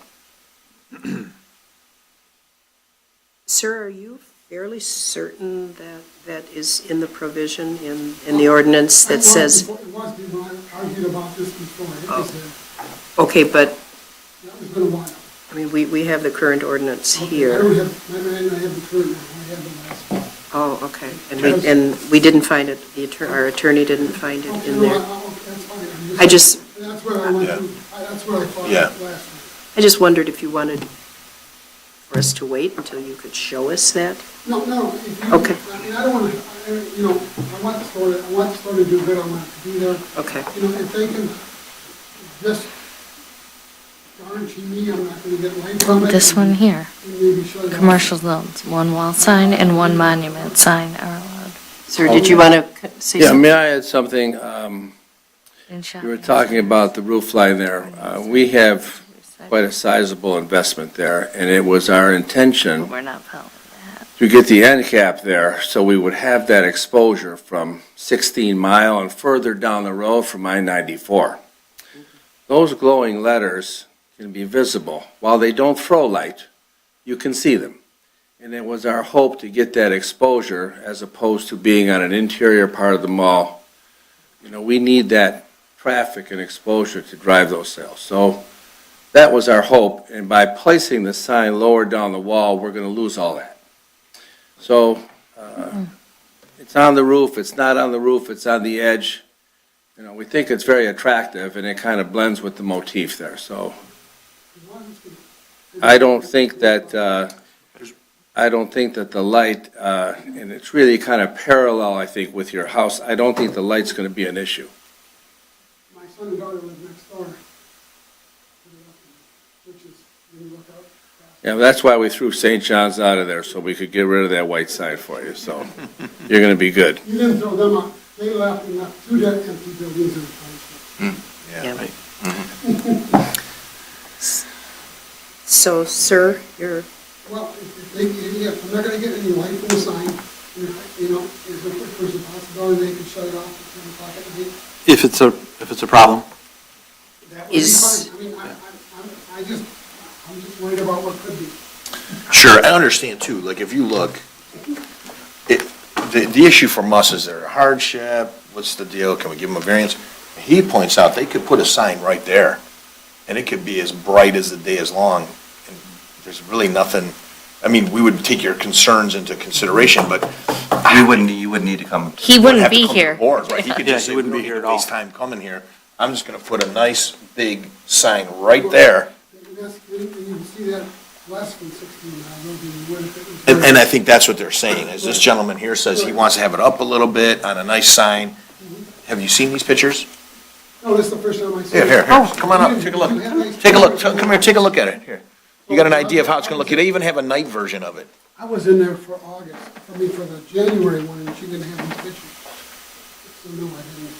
Sir, are you fairly certain that that is in the provision in the ordinance that says, It was, we argued about this before. It was, okay, but, that was been a while. I mean, we have the current ordinance I here. don't have, I have the current one, I have the last one. Oh, okay. And we didn't find it, our attorney didn't find it in there. That's fine. I just, That's where I went Yeah. through, that's where I thought Yeah. last time. I just wondered if you wanted for us to wait until you could show us that? No, if you, Okay. I mean, I don't want to, I want the store to do good, I want it to be there. Okay. If they can just guarantee me I'm not going to get light from it. This one here, and maybe shut it off. commercial zones, one wall sign and one monument sign are allowed. Sir, did you want to say Yeah, something? may I add something? In You were shopping. talking about the roof line there. We have quite a sizable investment there, and it was our intention But we're not following that. to get the end cap there, so we would have that exposure from 16 Mile and further down the road from I-94. Those glowing letters can be visible. While they don't throw light, you can see them. And it was our hope to get that exposure as opposed to being on an interior part of the mall. We need that traffic and exposure to drive those sales. So that was our hope, and by placing the sign lower down the wall, we're going to lose all that. So it's on the roof, it's not on the roof, it's on the edge. We think it's very attractive, and it kind of blends with the motif there. So I don't think that the light, and it's really kind of parallel, I think, with your house. I don't think the light's going to be an issue. My son and daughter live next door. Which is, when you look out. Yeah, that's why we threw St. John's out of there, so we could get rid of that white sign for you. So you're going to be good. You didn't throw them out. They left and left two dead empty buildings in place. Yeah. Right. So, sir, you're, Well, if they're not gonna get any light from the sign, is there a possibility they could shut it off at 10 o'clock at night? If it's a problem. That would be Is- fine. I mean, I'm just worried about what could be. Sure, I understand too, like if you look, the issue from us is there a hardship, what's the deal, can we give them a variance? He points out they could put a sign right there and it could be as bright as the day is long, and there's really nothing, I mean, we would take your concerns into consideration, but. You wouldn't need to come. He You wouldn't have to be come to the here. board, right? He could Yeah, just he say, we wouldn't don't be need here to at all. waste time coming here. I'm just gonna put a nice, big sign right there. And you can see that less than 16 miles, you would if it was. And I think that's what they're saying, is this gentleman here says he wants to have it up a little bit on a nice sign. Have you seen these pictures? No, this is the first time I see Here, it. here, here, come on up, take a look. Take a look, come here, take a look at it, here. You got an idea of how it's gonna look, they even have a night version of it. I was in there for August, for the January one, and she didn't have any pictures. So no, I didn't.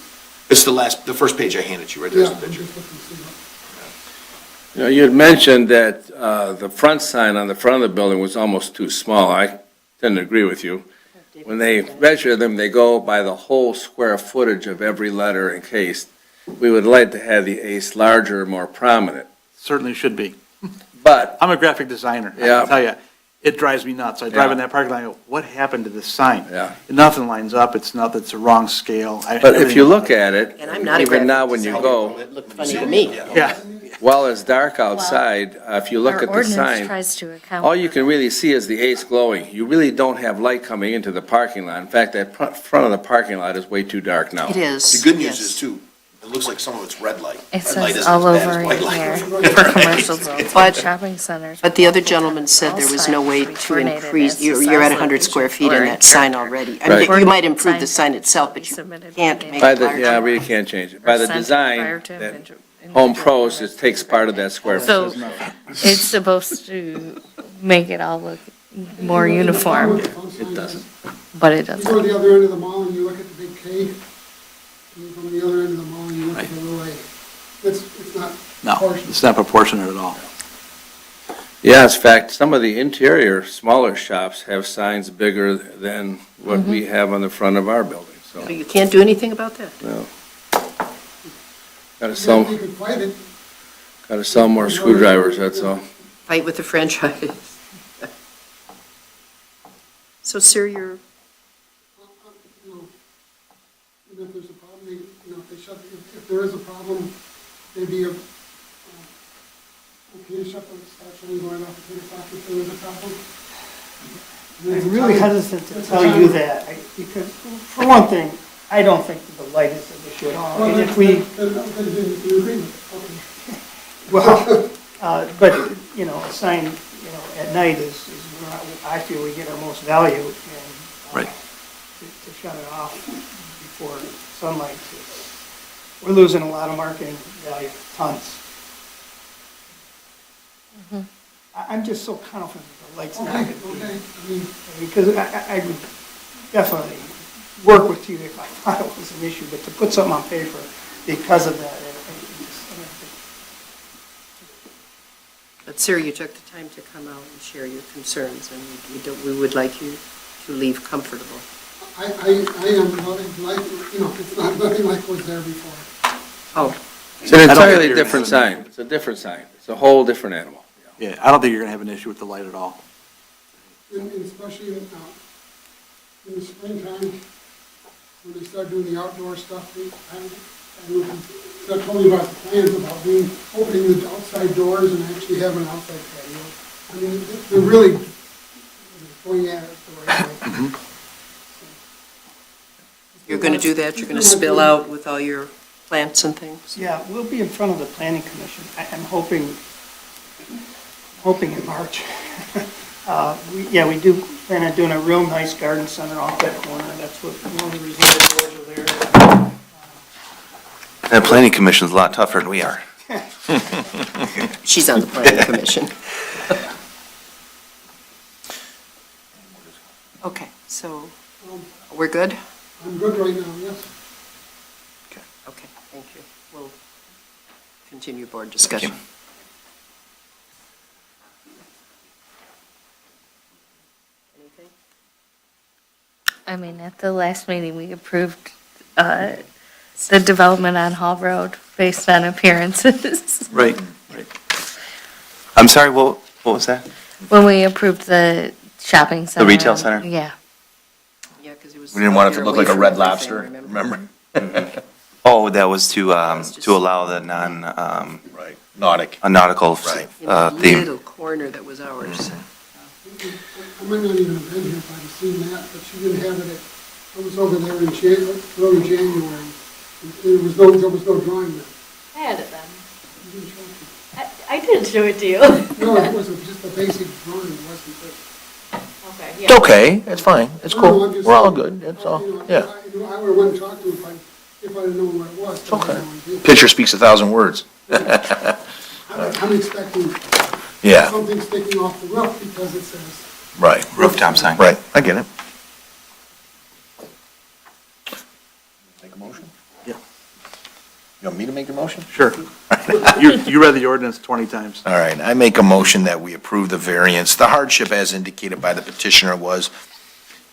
It's the first page I handed you, right there's Yeah, the I'm picture. just looking to see what. You know, you had mentioned that the front sign on the front of the building was almost too small. I tend to agree with you. When they measure them, they go by the whole square footage of every letter encased. We would like to have the ace larger, more prominent. Certainly should be. But, I'm a graphic designer. I Yeah. can tell you, it drives me nuts. I drive Yeah. in that parking lot, I go, what happened to this sign? yeah, Nothing lines up, it's the wrong scale. but if you look at it, And I'm not a even now graphic when you designer. go, It looked funny to me. Yeah, while it's dark outside, if you look Our at the ordinance sign, tries to account. all you for can really see is the ace glowing. You really don't have light coming into the parking lot. In fact, that front of the parking lot is way too dark now. It is. The good news yes. is too, it looks like some of it's red light. It Red light says isn't all as bad as over white in light. here for commercial zones, But- shopping centers. But the other gentleman said there was no way to increase, you're at 100 square feet in that sign already. I mean, Right. you might improve the sign itself, but you can't make By it the, yeah, I larger. really can't change it. By the Or sent design, prior to that individual- Home Pros, it takes part of that square. So it's supposed to make it all look more uniform, It doesn't. but it You go to doesn't. the other end of the mall and you look at the big K, and you go to the other end of the mall and you look at the little A. It's not no, proportionate. it's not proportionate at all. Yeah, in fact, some of the interior, smaller shops have signs bigger than what we have on the front of our building, so. So you can't do anything about that. No. Gotta You sell, can fight it. gotta sell more screwdrivers, that's all. Fight with the franchise. So, sir, you're, You know, even if there's a problem, if they shut, if there is a problem, maybe okay to shut the, start shutting going off at 10 o'clock if there is a problem. I'm really hesitant to tell you that, because, for one thing, I don't think the light is an issue at all. And if we, You agree with it, okay. well, but, a sign, at night is where I feel we get our most value, and Right. to shut it off before sunlight, we're losing a lot of marketing value, tons. I'm just so confident the light's not Okay, going to be. okay, I mean, Because I would definitely work with you if I thought it was an issue, but to put something on paper because of that, I don't think. but sir, you took the time to come out and share your concerns, and we would like you to leave comfortable. I am nothing like, it's not nothing like was there before. Oh, It's an I don't think entirely you're different gonna have sign. It's a different sign. It's a whole different animal. Yeah, I don't think you're gonna have an issue with the light at all. And especially in the springtime, when they start doing the outdoor stuff, they told me about the plans about opening the outside doors and actually having an outside patio. I mean, they're really going at it the right way. you're going to do that? You're going to spill out with all your plants and things? Yeah, we'll be in front of the planning commission. I'm hoping in March. We do plan on doing a real nice garden center off that corner. That's what, one of the reserve doors are there. That planning commission's a lot tougher than we are. She's on the planning commission. Okay, so we're good? I'm good right now, yes. Okay, thank you. We'll continue board discussion. Anything? I mean, at the last meeting, we approved the development on Hall Road based on appearances. Right. I'm sorry, what was that? When we approved the shopping center. retail center? Yeah. Yeah, because it was. We didn't want it to you're look away like a from red everything, lobster, remember? Oh, that was to just- allow the non, Right. Nautic. a nautical Right. In the theme. little corner that was ours. I might not even have been here if I'd seen that, but she didn't have it I was over there in early January, and there was no drawing then. I had it then. You didn't show it I did show it to you. to me. No, it was just a basic drawing, it wasn't it? Okay, It's yeah. okay, it's fine, it's No, cool, I'm just we're all saying, good, it's all, you know, yeah. I would have went and talked to him if I'd have known what it was. It's but I okay. had no idea. Picture speaks 1,000 words. I'm expecting Yeah, something sticking off the roof because it says, right. Rooftop sign. Right, I get it. Make a motion? Yeah. You want me to make the motion? Sure. You read the ordinance 20 times. All right, I make a motion that we approve the variance. The hardship as indicated by the petitioner was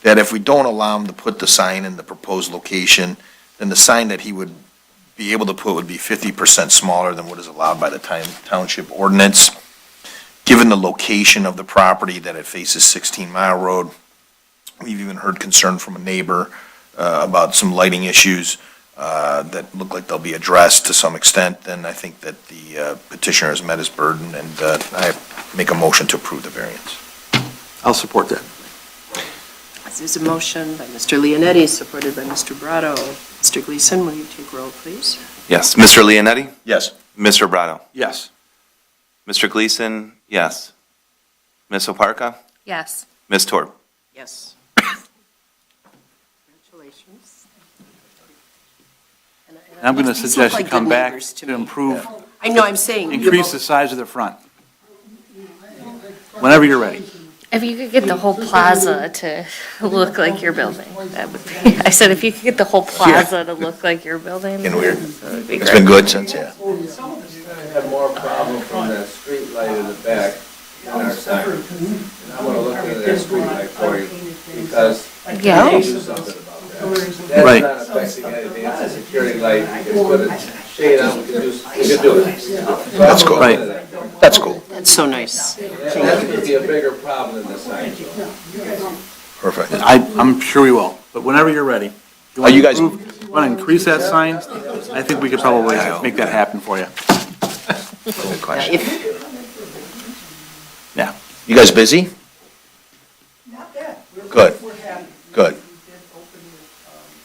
that if we don't allow him to put the sign in the proposed location, then the sign that he would be able to put would be 50% smaller than what is allowed by the township ordinance. Given the location of the property, that it faces 16 Mile Road, we've even heard concern from a neighbor about some lighting issues that look like they'll be addressed to some extent, then I think that the petitioner has met his burden, and I make a motion to approve the variance. I'll support that. There's a motion by Mr. Leonetti, supported by Mr. Brado. Mr. Gleason, will you take roll, please? Yes, Mr. Leonetti? Yes. Mr. Brado? Yes. Mr. Gleason, yes. Ms. Oparka? Yes. Ms. Torp? Yes. Congratulations. I'm going to These look suggest you like come good back neighbors to to me. improve, I know, I'm saying. increase the size of the front. Whenever you're ready. If you could get the whole plaza to look like your building, that would be, I said if you could get the whole plaza to look like your building. Getting weird. That would be It's great. been good since, yeah. Have more problem from that street light in the back than our sign. And I'm gonna look into that street light for you, because we Yeah. need to do something about that. Right. That's not affecting anything, it's a security light, you can put a shade on, we can do it. That's cool. Right. That's cool. That's so nice. That could be a bigger problem than the sign. Perfect. I'm sure we will, but whenever you're ready. Are you guys- Want to increase that sign? I think we could probably make that happen for you. Good question. Yeah. You guys busy? Not bad. Good. We're happy. Good. We did open with,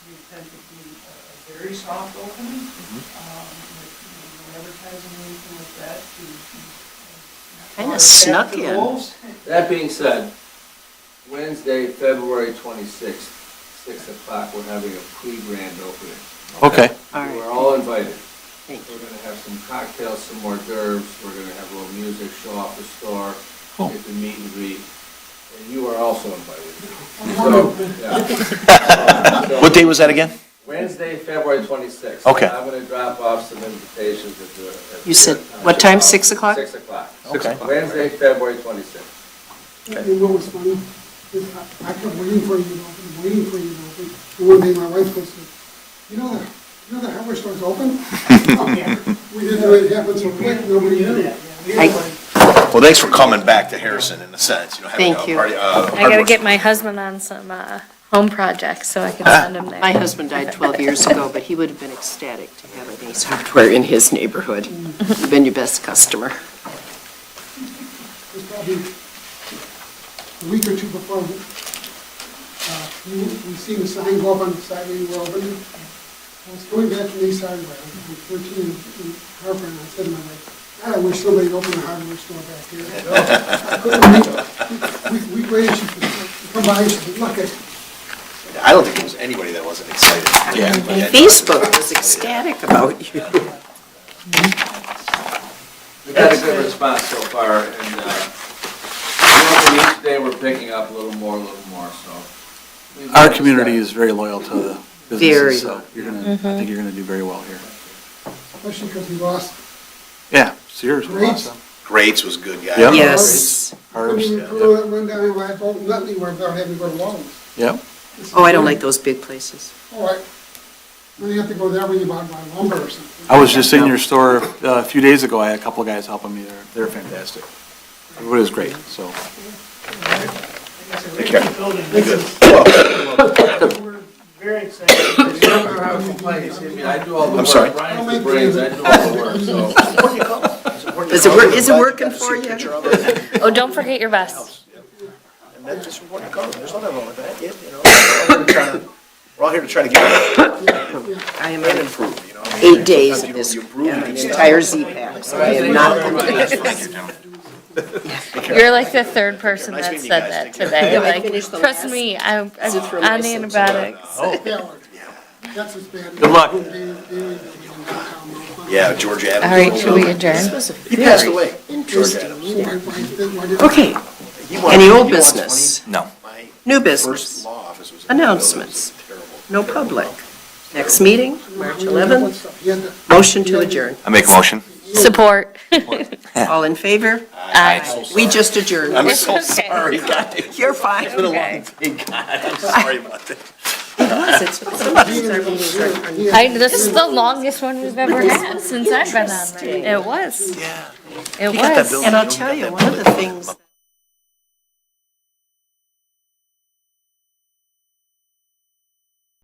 we intend to be a very soft opening, with no advertising or anything like that to. Kinda snuck Back to the in. wolves. That being said, Wednesday, February 26th, 6 o'clock, we're having a pre-grand opening. Okay. All We're right, all invited. thank you. We're gonna have some cocktails, some hors d'oeuvres, we're gonna have a little music, show off the store, Cool. get the meet and greet, and you are also invited. So, yeah. What day was that again? Wednesday, February 26th. Okay. I'm gonna drop off some invitations at the. at You said, the what time, township 6 o'clock? 6 o'clock. Okay. Wednesday, February 26th. and what was funny, is I kept waiting for you to open, waiting for you to open. And one day my wife goes, you know the hardware store's open? We didn't know it happened so quick, nobody knew. Well, thanks for coming back to Harrison in a sense, having Thank a you. party. I gotta get my husband on some, home projects so I can send him there. My husband died 12 years ago, but he would have been ecstatic to have a Ace Hardware in his neighborhood. You've been your best customer. It was probably a week or two before, we seen the sign go up on the side when you were opening. I was coming back from East Hardware, I was 13 in Harper, and I said to my wife, God, I wish somebody would open a hardware store back here. I couldn't believe it. We waited, she could come by, and she said, look, I don't think there was anybody that wasn't excited. And Facebook was ecstatic about you. We've had a good response so far, and, each day we're picking up a little more, so. Our community is very loyal to the Very businesses, so I think you're gonna do very well here. especially because we lost Yeah, Sears was Great. awesome. Greats was good, guys. Yep. Yes. couldn't Herbs, even run down and buy nothing anywhere without having to go to Walgreens. yep. Oh, I don't like those big places. All right. Then you have to go there when you buy lumber or something. I was just in your store a few days ago, I had a couple of guys helping me, they're fantastic. Everybody was great, so. Take care. We're very excited. I'm sorry? Brian's the brains, I do all the work, so. Is it working for you? Oh, don't forget your vest. And that's just what you call it. There's nothing wrong with that, you know. We're all here to try to get better I am and on improve, you know. I mean, 8 days sometimes, of you know, this, you improve and and the you entire Z-Pack, so I am not. You're like the third person Nice that meeting you said guys. that Take care. today. Yeah, I Like, finished the trust last me, I'm Zithromaicin. on antibiotics. That's as bad. Good luck. Yeah, George Adams. All right, should we adjourn? He passed away. Interesting George meeting. Adams. Okay, He wanted- Any old he wants business? No. My New first business, law office was. Announcements. Terrible. no public. Next meeting, March 11th, motion to adjourn. I make a motion. Support. All in favor? Aye. We just adjourned. I'm so Okay. sorry, guys. You're fine. It's been a long day, God. I'm sorry about that. Sometimes our meetings are This is the longest one we've ever had since I've been on. It was. Yeah. It You got that was. building, And I'll you don't tell got you, that one of the building. things